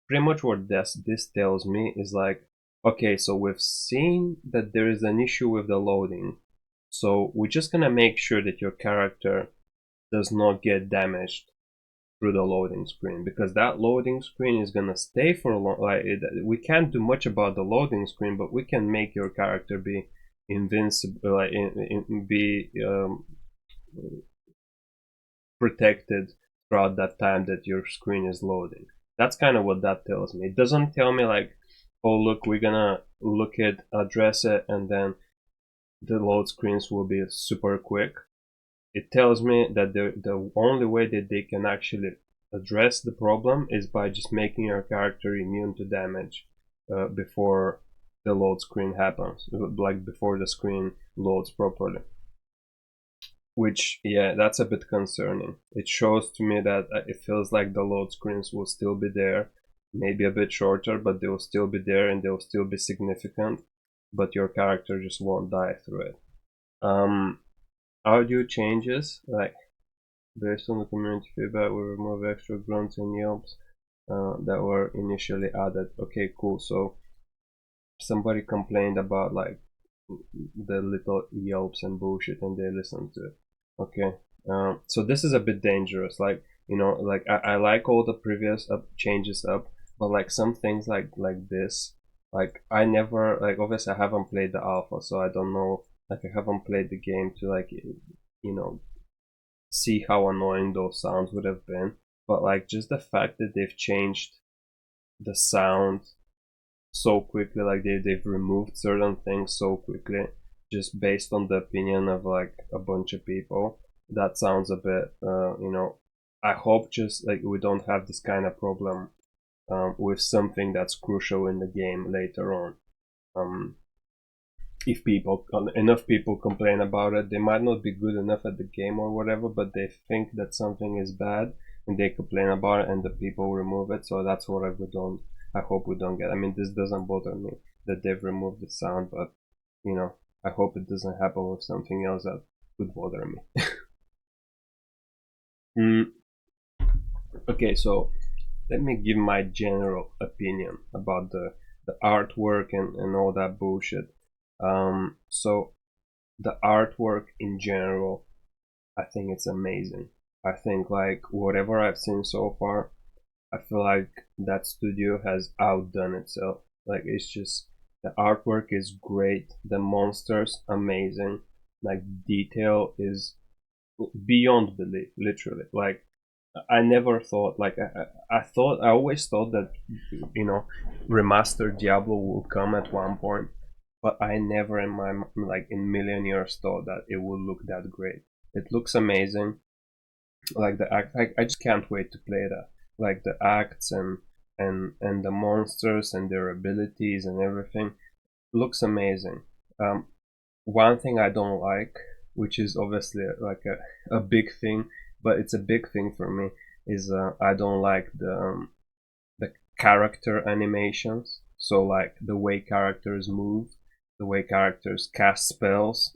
pretty much what this tells me is like, okay, so we've seen that there is an issue with the loading. So we're just gonna make sure that your character does not get damaged through the loading screen, because that loading screen is gonna stay for a long. Like we can't do much about the loading screen, but we can make your character be invincible, like be protected throughout that time that your screen is loading. That's kind of what that tells me. It doesn't tell me like oh look, we're gonna look at address it, and then the load screens will be super quick. It tells me that the only way that they can actually address the problem is by just making your character immune to damage before the load screen happens, like before the screen loads properly. Which, yeah, that's a bit concerning. It shows to me that it feels like the load screens will still be there, maybe a bit shorter, but they will still be there and they'll still be significant, but your character just won't die through it. Audio changes, like based on the community feedback, we remove extra grunts and yelps that were initially added. Okay, cool. So somebody complained about like the little yelps and bullshit, and they listened to it. Okay, so this is a bit dangerous. Like, you know, like I like all the previous changes up, but like some things like this, like I never, like, obviously I haven't played the alpha, so I don't know. Like I haven't played the game to, like, you know, see how annoying those sounds would have been. But like just the fact that they've changed the sound so quickly, like they've removed certain things so quickly, just based on the opinion of like a bunch of people, that sounds a bit, you know, I hope just like we don't have this kind of problem with something that's crucial in the game later on. If people, enough people complain about it, they might not be good enough at the game or whatever, but they think that something is bad and they complain about it and the people remove it. So that's what I hope we don't get. I mean, this doesn't bother me that they've removed the sound, but you know, I hope it doesn't happen with something else that would bother me. mm, okay, so let me give my general opinion about the artwork and all that bullshit. So the artwork in general, I think it's amazing. I think like whatever I've seen so far, I feel like that studio has outdone itself. Like it's just, the artwork is great, the monsters amazing, like detail is beyond belief, literally. Like I never thought, like I always thought that, you know, remastered Diablo will come at one point, but I never in my, like in million years, thought that it would look that great. It looks amazing. Like the act, I just can't wait to play that. Like the acts and the monsters and their abilities and everything looks amazing. One thing I don't like, which is obviously like a big thing, but it's a big thing for me, is I don't like the character animations. So like the way characters move, the way characters cast spells.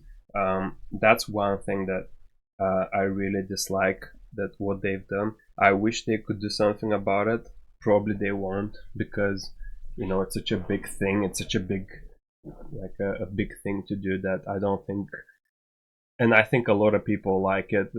That's one thing that I really dislike, that what they've done. I wish they could do something about it. Probably they won't, because you know it's such a big thing. It's such a big, like a big thing to do, that I don't think, and I think a lot of people like it.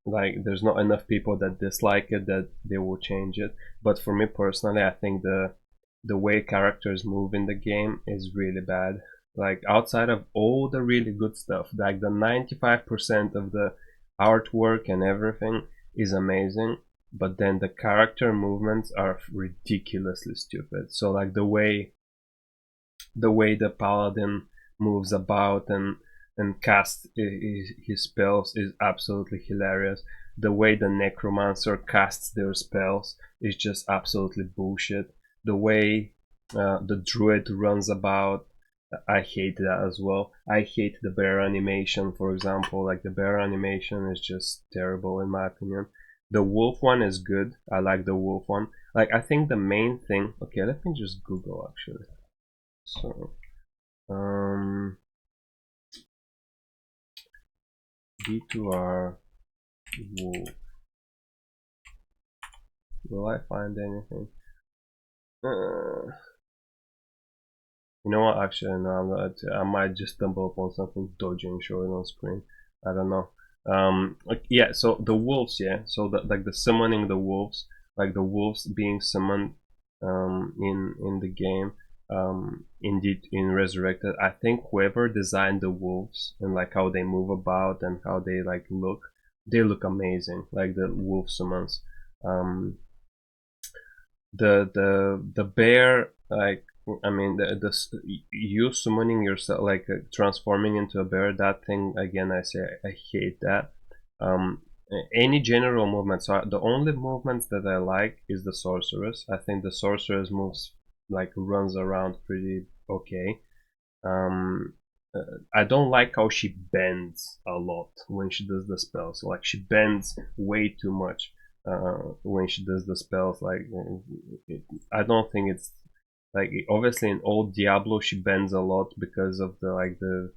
Like there's not enough people that dislike it that they will change it. But for me personally, I think the way characters move in the game is really bad. Like outside of all the really good stuff, like the 95% of the artwork and everything is amazing, but then the character movements are ridiculously stupid. So like the way the paladin moves about and casts his spells is absolutely hilarious. The way the necromancer casts their spells is just absolutely bullshit. The way the druid runs about, I hate that as well. I hate the bear animation, for example. Like the bear animation is just terrible in my opinion. The wolf one is good. I like the wolf one. Like I think the main thing. Okay, let me just Google actually. So d2r wolf. Will I find anything? You know what? Actually, no. I might just stumble upon something dodgy and show it on screen. I don't know. Like, yeah. So the wolves, yeah. So like the summoning the wolves, like the wolves being summoned, in the game, indeed in Resurrected. I think whoever designed the wolves and like how they move about and how they like look, they look amazing. Like the wolf summons. The bear, like I mean, you summoning yourself, like transforming into a bear, that thing again, I say I hate that. Um, any general movement. So the only movements that I like is the sorceress. I think the sorceress moves like runs around pretty okay. Um, I don't like how she bends a lot when she does the spells. Like she bends way too much when she does the spells. Like I don't think it's like obviously in old Diablo she bends a lot because of the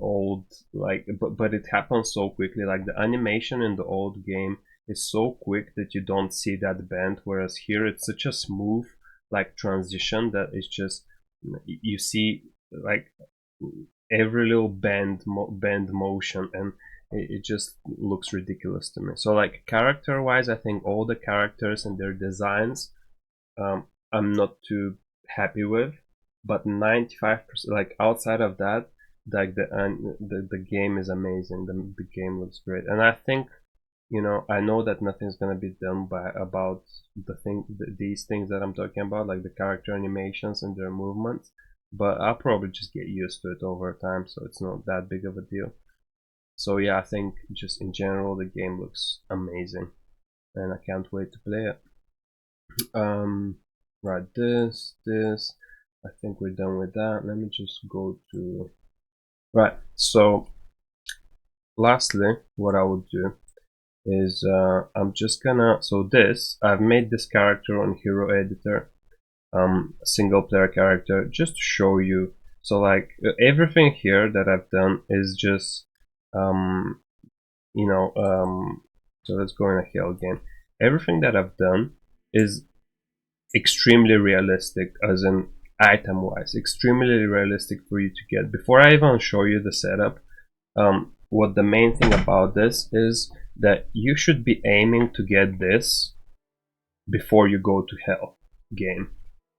old like but it happens so quickly. Like the animation in the old game is so quick that you don't see that bend, whereas here it's such a smooth like transition that it's just you see like every little bend motion, and it just looks ridiculous to me. So like character wise, I think all the characters and their designs I'm not too happy with, but 95%, like outside of that, like the game is amazing. The game looks great, and I think I know that nothing's gonna be done by about these things that I'm talking about, like the character animations and their movements, but I'll probably just get used to it over time, so it's not that big of a deal. So yeah, I think just in general the game looks amazing, and I can't wait to play it. Right, this. I think we're done with that. Let me just go to right. So lastly, what I would do is I'm just gonna I've made this character on Hero Editor, single player character, just to show you. So like everything here that I've done is just um, you know so let's go in a Hell game. Everything that I've done is extremely realistic, as in item wise, extremely realistic for you to get. Before I even show you the setup, what the main thing about this is that you should be aiming to get this before you go to Hell game.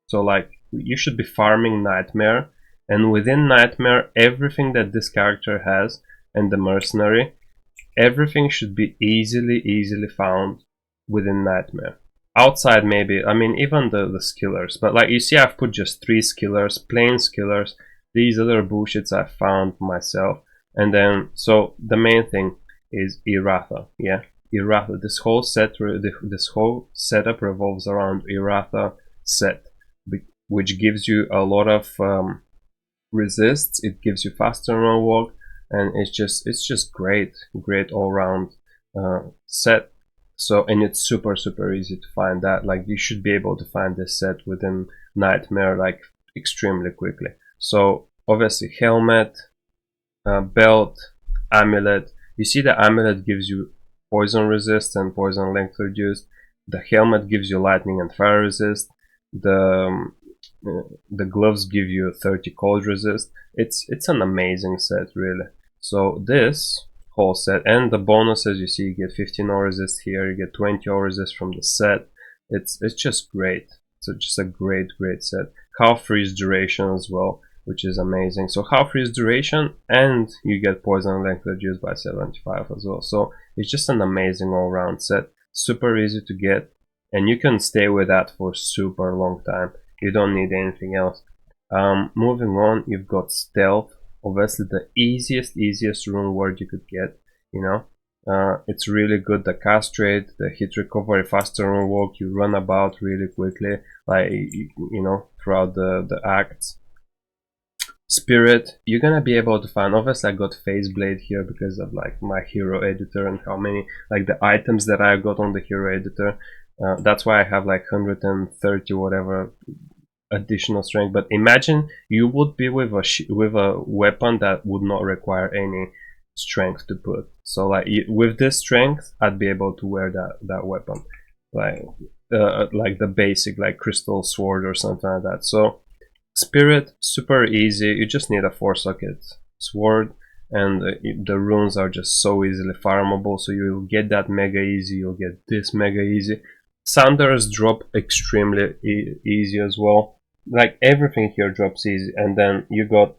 So like you should be farming Nightmare, and within Nightmare everything that this character has and the mercenary, everything should be easily found within Nightmare. Outside maybe, I mean even the skillers, but like you see I've put just 3 skillers, plain skillers, these other bullshits I found myself, and then so the main thing is Iratha, yeah, Iratha. This whole setup revolves around Iratha set, which gives you a lot of resists, it gives you faster run walk, and it's just great all round set. So and it's super easy to find that. Like you should be able to find this set within Nightmare like extremely quickly. So obviously helmet, belt, amulet. You see the amulet gives you poison resist and poison length reduced. The helmet gives you lightning and fire resist. The gloves give you 30 cold resist. It's an amazing set, really. So this whole set and the bonuses, you see you get 15 O resist here, you get 20 O resist from the set. It's just great. So just a great set. Half freeze duration as well, which is amazing. So half freeze duration, and you get poison length reduced by 75 as well. So it's just an amazing all-round set. Super easy to get, and you can stay with that for super long time. You don't need anything else. Moving on, you've got stealth. Obviously the easiest rune word you could get, it's really good. The castrate, the hit recovery, faster rune walk, you run about really quickly, like throughout the acts. Spirit, you're gonna be able to find, obviously I got Phase Blade here because of like my hero editor and how many like the items that I got on the hero editor. That's why I have like 130 whatever additional strength. But imagine you would be with a weapon that would not require any strength to put. So like with this strength, I'd be able to wear that weapon, like the basic like crystal sword or something like that. So Spirit, super easy. You just need a 4-socket sword, and the runes are just so easily farmable. So you'll get that mega easy. You'll get this mega easy. Sanders drop extremely easy as well. Like everything here drops easy, and then you got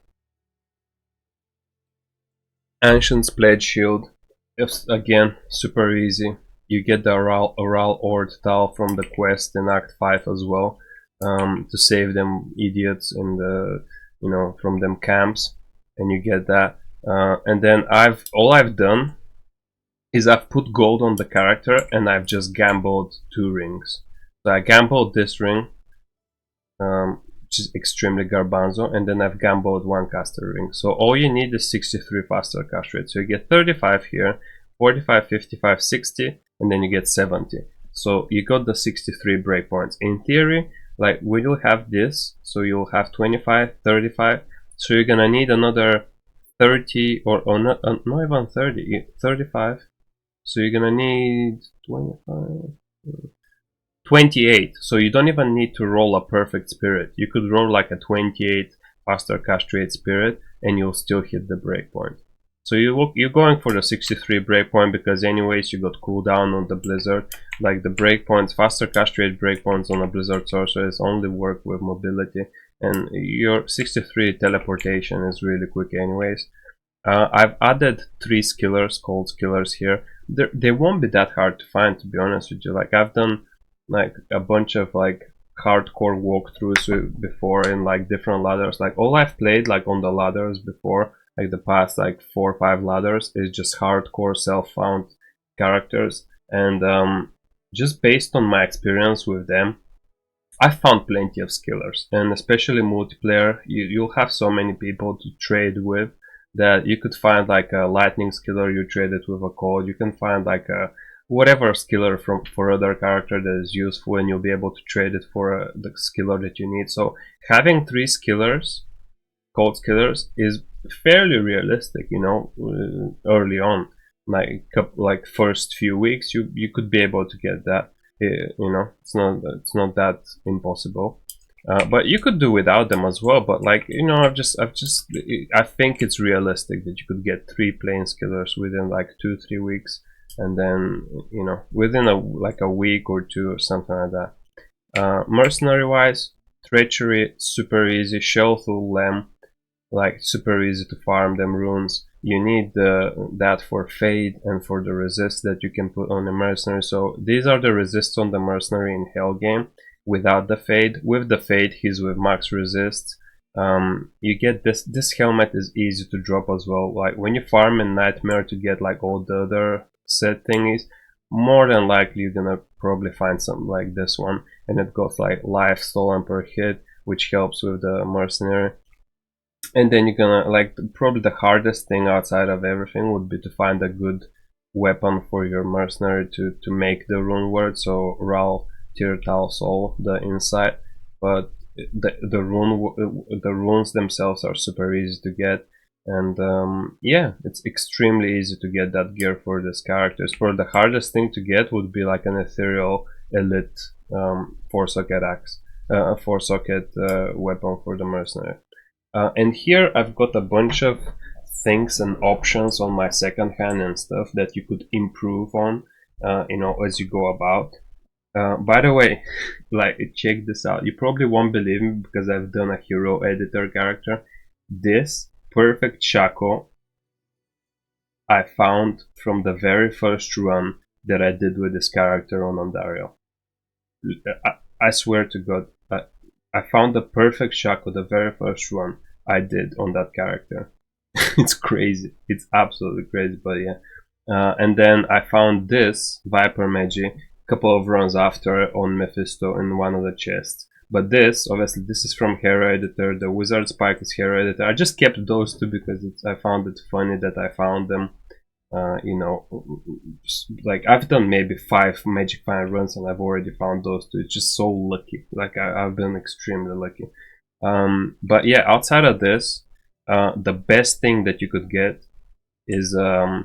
Ancient's Blade Shield. It's again super easy. You get the Oral Ord Tal from the quest in Act 5 as well. to save them idiots in the, you know, from them camps, and you get that. And then all I've done is I've put gold on the character and I've just gambled 2 rings. So I gambled this ring, which is extremely garbanzo, and then I've gambled 1 caster ring. So all you need is 63 faster cast rate. So you get 35 here, 45, 55, 60, and then you get 70. So you got the 63 breakpoints. In theory, like we will have this, so you'll have 25, 35. So you're gonna need another 30 or not even 30, 35. So you're gonna need 25. 28, so you don't even need to roll a perfect spirit. You could roll like a 28 faster cast rate spirit and you'll still hit the breakpoint. So you're going for the 63 breakpoint because anyways you got cooldown on the blizzard. Like the breakpoints, faster cast rate breakpoints on a blizzard sorceress only work with mobility, and your 63 teleportation is really quick anyways. I've added 3 skillers, cold skillers here. They won't be that hard to find, to be honest with you. Like I've done like a bunch of like hardcore walkthroughs before in like different ladders. Like all I've played like on the ladders before, like the past like 4 or 5 ladders, is just hardcore self-found characters, and just based on my experience with them, I found plenty of skillers, and especially multiplayer, you'll have so many people to trade with that you could find like a lightning skiller, you trade it with a cold. You can find like a whatever skiller for other character that is useful, and you'll be able to trade it for the skiller that you need. So having 3 skillers, cold skillers, is fairly realistic, you know, early on, like first few weeks you could be able to get that. You know, it's not that impossible. But you could do without them as well. But like, you know, I think it's realistic that you could get 3 plain skillers within like 2-3 weeks, and then, you know, within like a week or 2 or something like that. Mercenary wise, treachery super easy, shell through lem, like super easy to farm them runes. You need that for fade and for the resist that you can put on the mercenary. So these are the resists on the mercenary in Hell game without the fade. With the fade, he's with max resist. You get this helmet is easy to drop as well. Like when you farm in Nightmare to get like all the other set thingies, more than likely you're gonna probably find something like this one, and it goes like life stolen per hit, which helps with the mercenary. And then you're gonna, like, probably the hardest thing outside of everything would be to find a good weapon for your mercenary to make the rune word. So Ral Tirtal Soul, the insight, but the runes themselves are super easy to get, and yeah, it's extremely easy to get that gear for these characters. For the hardest thing to get would be like an ethereal elite 4-socket axe, 4-socket weapon for the mercenary. And here I've got a bunch of things and options on my second hand and stuff that you could improve on, you know, as you go about. By the way, like, check this out. You probably won't believe me because I've done a hero editor character. This perfect Shaco I found from the very first run that I did with this character on Ondario. I swear to God, I found the perfect Shaco the very first run I did on that character. It's crazy. It's absolutely crazy, but yeah. And then I found this Viper Magi a couple of runs after on Mephisto in one of the chests. But this, obviously, this is from Hero Editor. The Wizard Spike is Hero Editor. I just kept those two because I found it funny that I found them. You know, like I've done maybe 5 Magic Find runs and I've already found those two. It's just so lucky. Like I've been extremely lucky. But yeah, outside of this, the best thing that you could get is the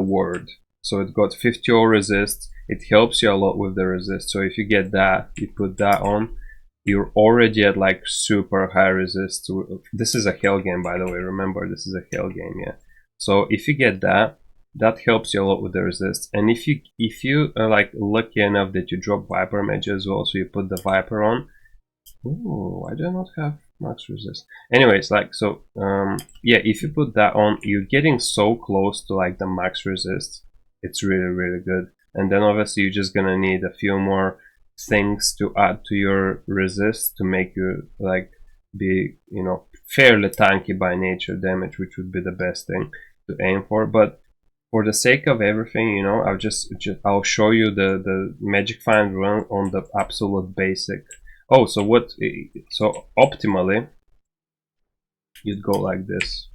word. So it got 50 resist. It helps you a lot with the resist. So if you get that, you put that on, you're already at like super high resist. This is a Hell game, by the way. Remember, this is a Hell game, yeah. So if you get that, that helps you a lot with the resist. And if you are like lucky enough that you drop Viper Magi as well, so you put the Viper on. Ooh, I do not have max resist. Anyways, like, so yeah, if you put that on, you're getting so close to like the max resist. It's really, really good. And then obviously you're just gonna need a few more things to add to your resist to make you like be, you know, fairly tanky by nature damage, which would be the best thing to aim for. But for the sake of everything, you know, I'll show you the magic find run on the absolute basic. Oh, so what? So optimally, you'd go like this.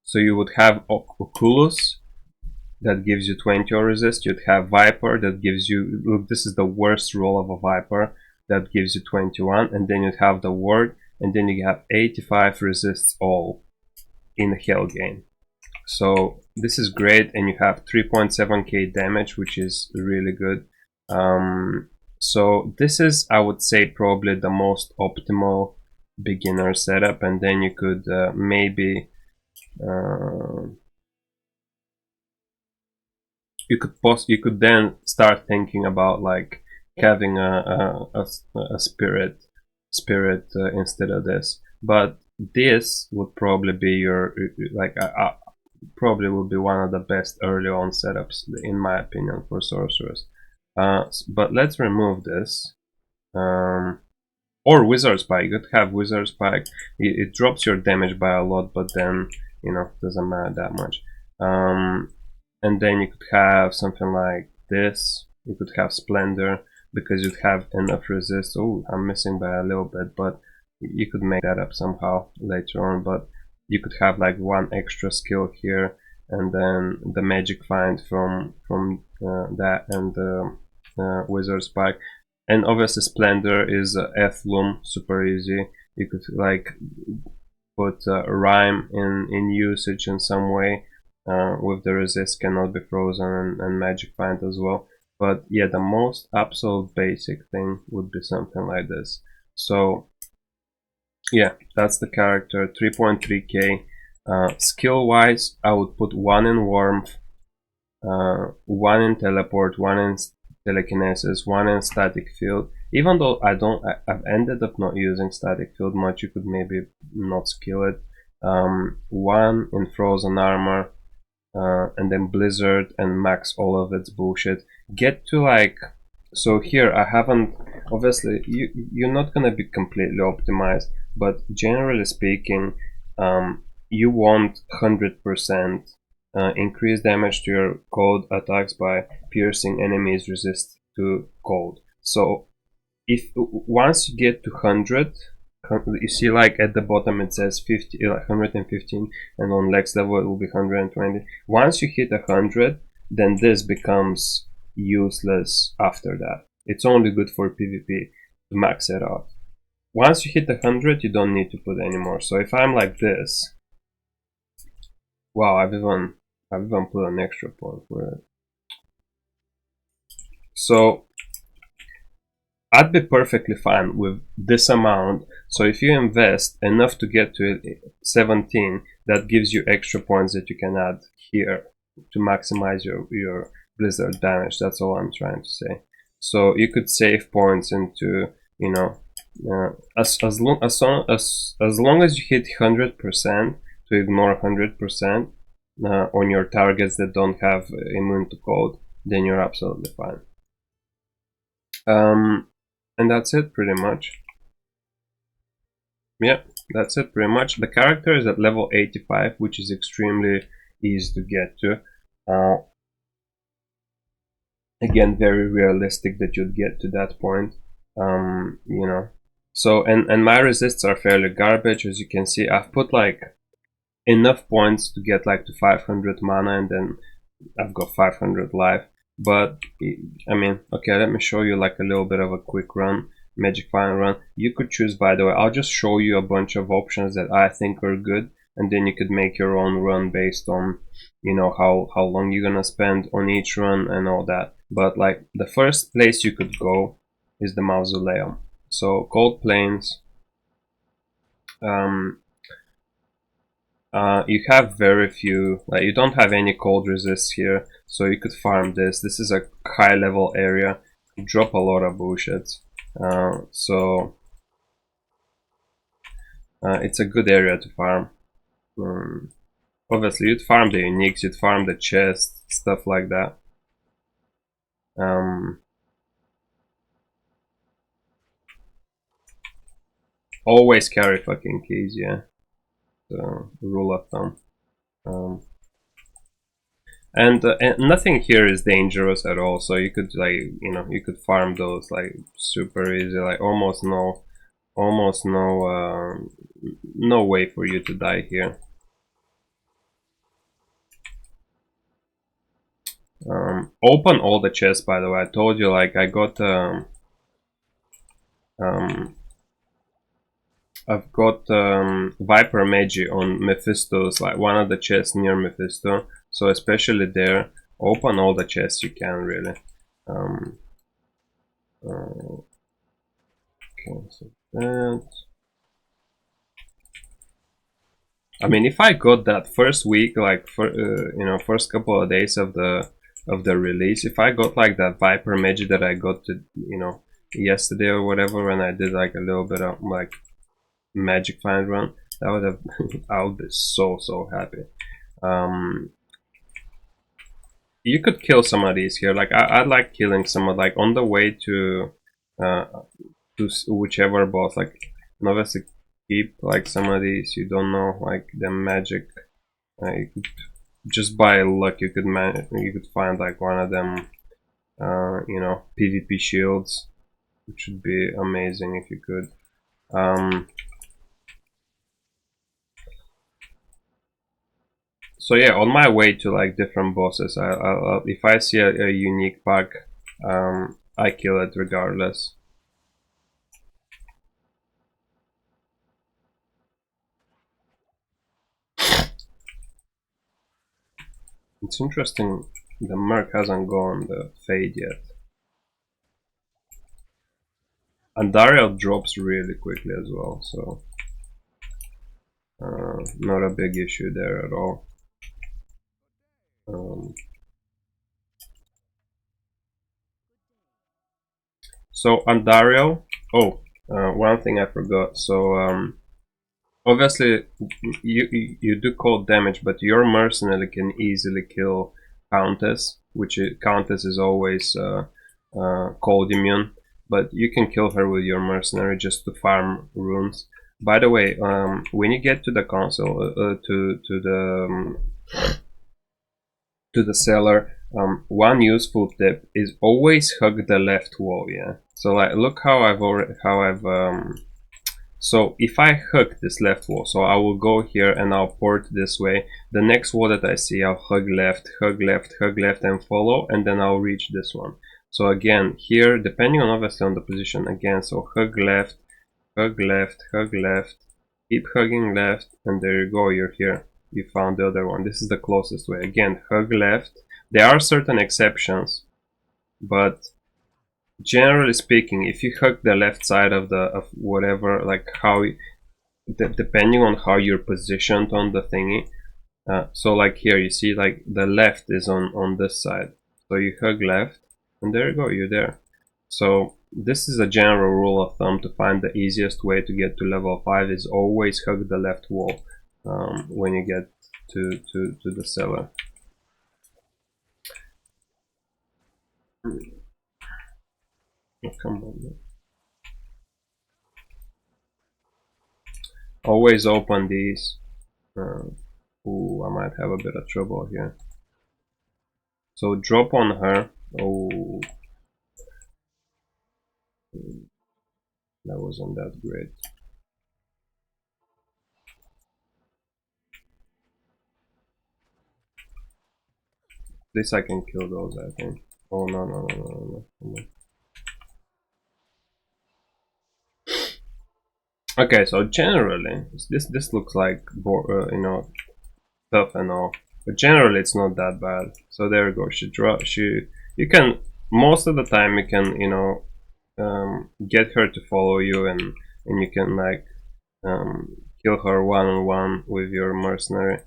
So you would have Oculus that gives you 20 or resist. You'd have Viper that gives you, look, this is the worst roll of a Viper, that gives you 21, and then you'd have the Ward, and then you have 85 resists all in the Hell game. So this is great, and you have 3.7k damage, which is really good. So this is, I would say, probably the most optimal beginner setup, and then you could maybe you could then start thinking about like having a spirit instead of this. But this would probably be your like probably would be one of the best early on setups in my opinion for sorcerers. But let's remove this. Or Wizard Spike. You could have Wizard Spike. It drops your damage by a lot, but then, you know, doesn't matter that much. And then you could have something like this. You could have Splendor because you'd have enough resist. Oh, I'm missing by a little bit, but you could make that up somehow later on. But you could have like one extra skill here, and then the magic find from that, and the Wizard Spike. And obviously Splendor is F-Loom, super easy. You could like put Rhyme in usage in some way. With the resist cannot be frozen, and magic find as well. But yeah, the most absolute basic thing would be something like this. So yeah, that's the character, 3.3k. Skill wise, I would put 1 in Warmth, 1 in Teleport, 1 in Telekinesis, 1 in Static Field. Even though I've ended up not using Static Field much, you could maybe not skill it. 1 in Frozen Armor, and then Blizzard, and max all of its bullshit. Get to like, so here I haven't, obviously you're not gonna be completely optimized, but generally speaking, you want 100% increase damage to your cold attacks by piercing enemies resist to cold. So if once you get to 100, you see like at the bottom it says 50, 115, and on next level it will be 120. Once you hit 100, then this becomes useless after that. It's only good for PvP to max it out. Once you hit 100, you don't need to put anymore. So if I'm like this, wow, I've even put an extra point for it. So I'd be perfectly fine with this amount. So if you invest enough to get to 17, that gives you extra points that you can add here to maximize your blizzard damage. That's all I'm trying to say. So you could save points into, you know, as long as you hit 100% to ignore 100% on your targets that don't have immune to cold, then you're absolutely fine. And that's it pretty much. Yeah, that's it pretty much. The character is at level 85, which is extremely easy to get to. Again, very realistic that you'd get to that point. You know. So, and my resists are fairly garbage, as you can see. I've put like enough points to get like to 500 mana, and then I've got 500 life. But I mean, okay, let me show you like a little bit of a quick run, magic find run. You could choose, by the way, I'll just show you a bunch of options that I think are good, and then you could make your own run based on, you know, how long you're gonna spend on each run and all that. But like the first place you could go is the Mausoleum. So Cold Plains, you have very few, like you don't have any cold resists here, so you could farm this. This is a high level area, you drop a lot of bullshit, so it's a good area to farm. Obviously you'd farm the uniques, you'd farm the chest, stuff like that. always carry fucking keys, yeah. So, rule of thumb. And nothing here is dangerous at all, so you could like, you know, you could farm those like super easy, like almost no no way for you to die here. Open all the chests, by the way. I told you, like, I got I've got Viper Magi on Mephisto's, like one of the chests near Mephisto. So especially there, open all the chests you can, really. Okay, so that. I mean, if I got that first week, like for you know, first couple of days of the release, if I got like that Viper Magi that I got to, you know, yesterday or whatever, when I did like a little bit of like magic find run, that would have I would be so happy. You could kill some of these here. Like I like killing some of, like on the way to whichever boss. Like obviously keep like some of these. You don't know like the magic. You could, just by luck you could find like one of them. You know, PvP shields, which would be amazing if you could. So yeah, on my way to like different bosses, if I see a unique bug, I kill it regardless. It's interesting, the Merc hasn't gone the Fade yet. And Daryl drops really quickly as well, so not a big issue there at all. So Andariel, one thing I forgot. So obviously you do cold damage, but your mercenary can easily kill Countess, Countess is always cold immune, but you can kill her with your mercenary just to farm runes. By the way, when you get to the console, to the cellar, one useful tip is always hug the left wall. Yeah. So like, look how so if I hug this left wall, so I will go here and I'll port this way. The next wall that I see, I'll hug left, and follow, and then I'll reach this one. So again, here, depending on obviously on the position, again, so hug left, keep hugging left, and there you go, you're here. You found the other one. This is the closest way. Again, hug left. There are certain exceptions, but generally speaking, if you hug the left side of whatever, like how, depending on how you're positioned on the thingy. So like here, you see like the left is on this side. So you hug left, and there you go, you're there. So this is a general rule of thumb to find the easiest way to get to level 5 is always hug the left wall when you get to the cellar. Oh, come on. Always open these. Ooh, I might have a bit of trouble here. So drop on her. Oh, that wasn't that great. At least I can kill those, I think. Oh no. Okay, so generally, this looks like you know, tough and all, but generally it's not that bad. So there you go. You can, most of the time you can, you know, get her to follow you, and you can like kill her one-on-one with your mercenary,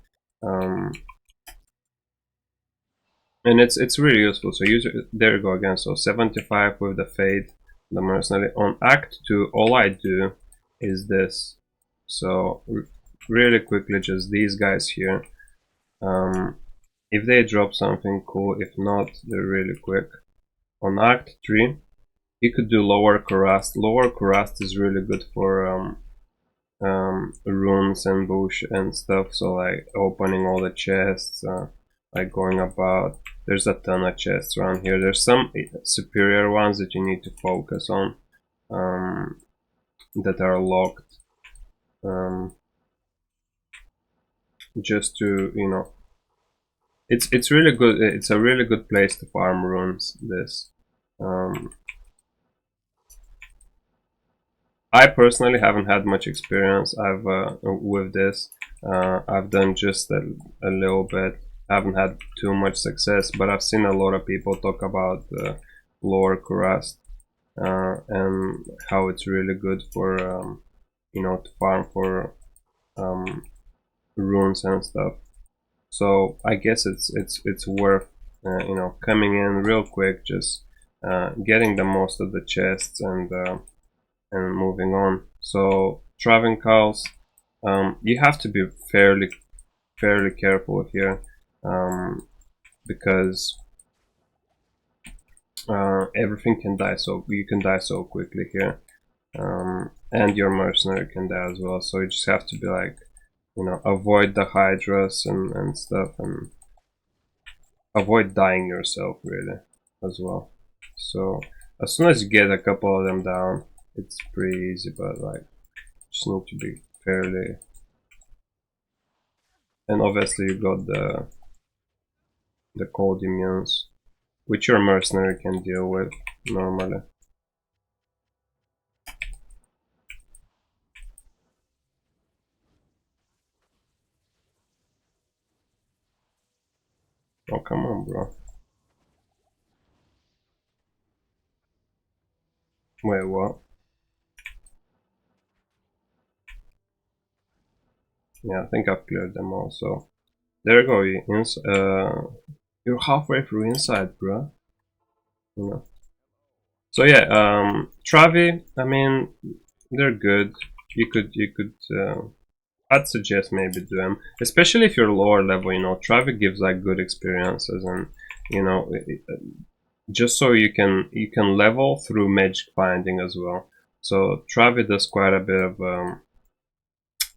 and it's really useful. So there you go again. So 75 with the Fade, the mercenary. On Act 2, all I do is this. So really quickly, just these guys here. If they drop something cool, if not, they're really quick. On Act 3, you could do Lower Cuirass. Lower Cuirass is really good for runes and bush and stuff. So like opening all the chests, like going about. There's a ton of chests around here. There's some superior ones that you need to focus on, that are locked, just to, you know, it's really good. It's a really good place to farm runes. This. I personally haven't had much experience. With this. I've done just a little bit. Haven't had too much success, but I've seen a lot of people talk about Lower Kurast, and how it's really good for, you know, to farm for runes and stuff. So I guess it's worth, you know, coming in real quick, just getting the most of the chests, and moving on. So Travencals, you have to be fairly careful here, because everything can die, so you can die so quickly here, and your mercenary can die as well. So you just have to be like, you know, avoid the hydras and stuff, and avoid dying yourself really as well. So as soon as you get a couple of them down, it's pretty easy, but like, just need to be fairly. And obviously you got the cold immunes, which your mercenary can deal with normally. Oh, come on, bro. Wait, what? Yeah, I think I've cleared them all, so there you go. You're halfway through inside, bro. You know. So yeah, Travi, I mean, they're good. You could I'd suggest maybe do them, especially if you're lower level. You know, Travi gives like good experiences, and you know, just so you can level through magic finding as well. So Travi does quite a bit of,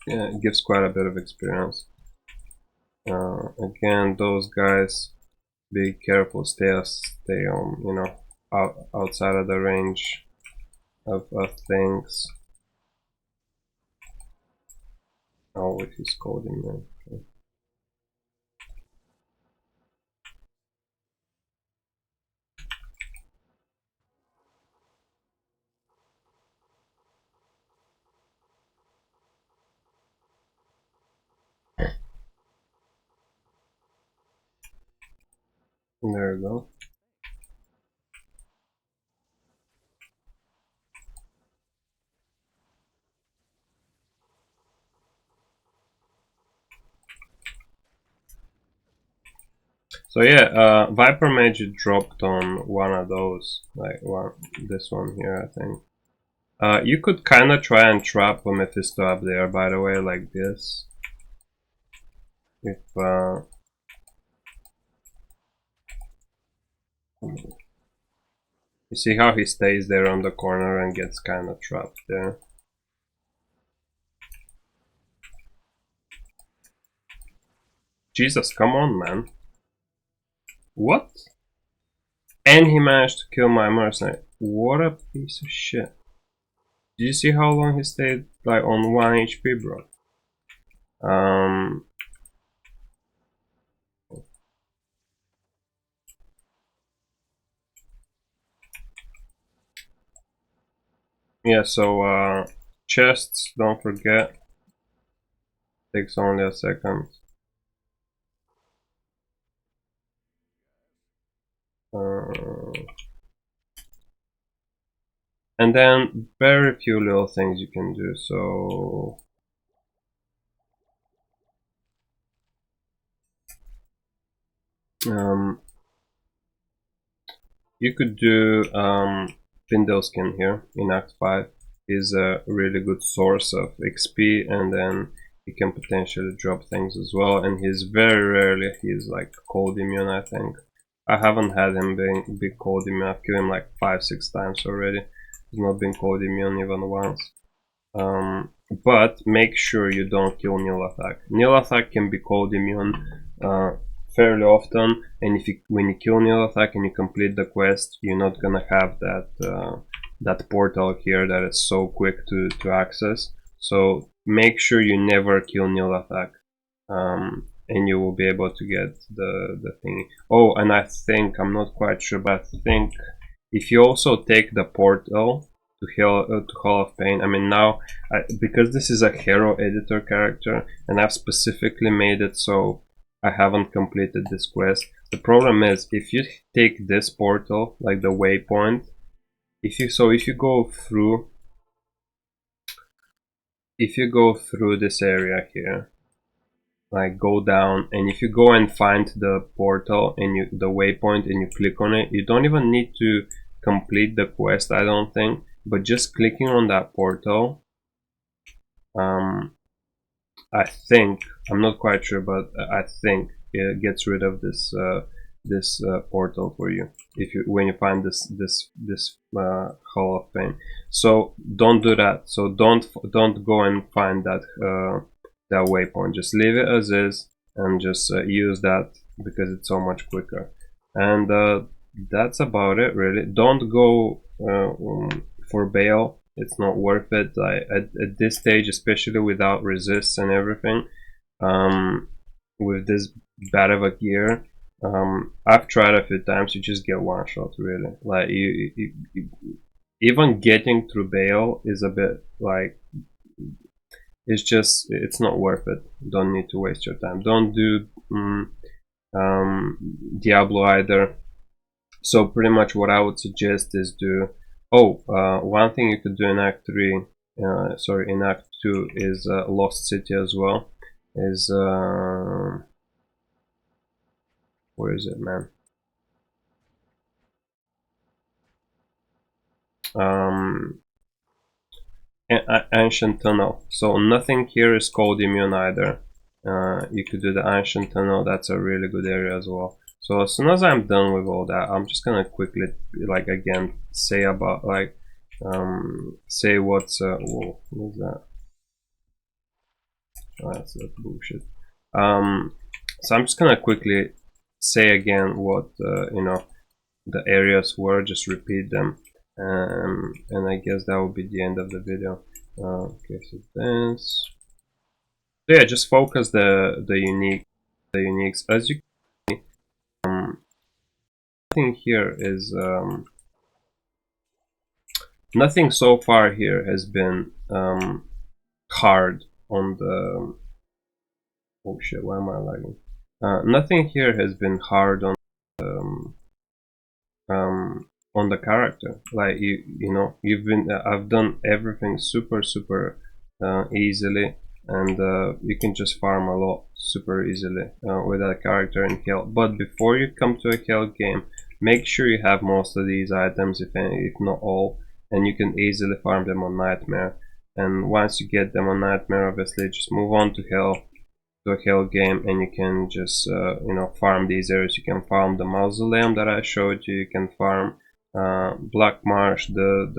yeah, gives quite a bit of experience. Again, those guys, be careful, stay on, you know, outside of the range of things. Oh, with his coding, man. Okay. There we go. So yeah, Viper Mage dropped on one of those, like this one here, I think. You could kind of try and trap a Mephisto up there, by the way, like this. If you see how he stays there on the corner and gets kind of trapped there. Jesus, come on, man. What? And he managed to kill my mercenary. What a piece of shit. Did you see how long he stayed, like, on 1 HP, bro? Yeah, so, chests, don't forget. Takes only a second. And then very few little things you can do. So you could do Vindel skin here in Act 5. Is a really good source of XP, and then he can potentially drop things as well. And he's very rarely, he's like cold immune, I think. I haven't had him be cold immune. I've killed him like 5-6 times already. He's not been cold immune even once. but make sure you don't kill Nilithak. Nilithak can be cold immune fairly often, and if you, when you kill Nilithak and you complete the quest, you're not gonna have that that portal here that is so quick to access. So make sure you never kill Nilithak, and you will be able to get the thing. Oh, and I think, I'm not quite sure, but I think if you also take the portal to Hall of Pain, I mean now, because this is a hero editor character, and I've specifically made it so I haven't completed this quest. The problem is, if you take this portal, like the waypoint, if you go through, this area here, like go down, and if you go and find the portal and the waypoint and you click on it, you don't even need to complete the quest, I don't think, but just clicking on that portal, I think, I'm not quite sure, but I think it gets rid of this portal for you if you when you find this Hall of Pain. So don't do that. So don't go and find that that waypoint. Just leave it as is and just use that because it's so much quicker. And that's about it, really. Don't go for bail. It's not worth it. At this stage, especially without resists and everything, with this bad of a gear, I've tried a few times. You just get one shot, really. Like even getting through bail is a bit like, it's not worth it. Don't need to waste your time. Don't do Diablo either. So pretty much what I would suggest is do, one thing you could do in Act 3, sorry, in Act 2 is Lost City as well. Is, where is it, man? Ancient Tunnel. So nothing here is cold immune either. You could do the Ancient Tunnel, that's a really good area as well. So as soon as I'm done with all that, I'm just gonna quickly, like, again, say about, like, say what's, whoa, what is that? Oh, that's bullshit. So I'm just gonna quickly say again what, you know, the areas were, just repeat them. And I guess that will be the end of the video. Okay, so this. So yeah, just focus the uniques. As you can see, nothing here is nothing so far here has been hard on the. Oh shit! Why am I lagging? Nothing here has been hard on on the character. Like you know, I've done everything super easily, and you can just farm a lot super easily with that character in Hell. But before you come to a Hell game, make sure you have most of these items, if not all, and you can easily farm them on Nightmare. And once you get them on Nightmare, obviously just move on to Hell, to a Hell game, and you can just you know, farm these areas. You can farm the Mausoleum that I showed you. You can farm Black Marsh, the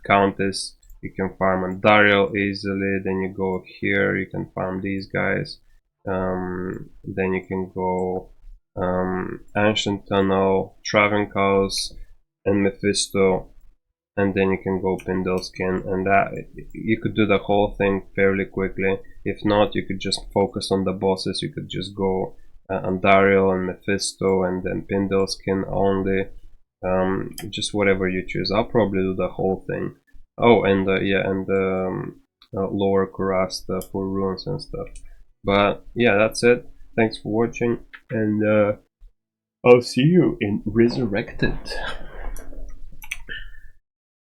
Countess. You can farm Andariel easily. Then you go here, you can farm these guys. Then you can go Ancient Tunnel, Travenkaus, and Mephisto, and then you can go Pindleskin, and that you could do the whole thing fairly quickly. If not, you could just focus on the bosses. You could just go Andariel and Mephisto, and then Pindleskin only. Just whatever you choose. I'll probably do the whole thing. Oh, and yeah, and lower Kurast for runes and stuff. But yeah, that's it. Thanks for watching, and I'll see you in Resurrected.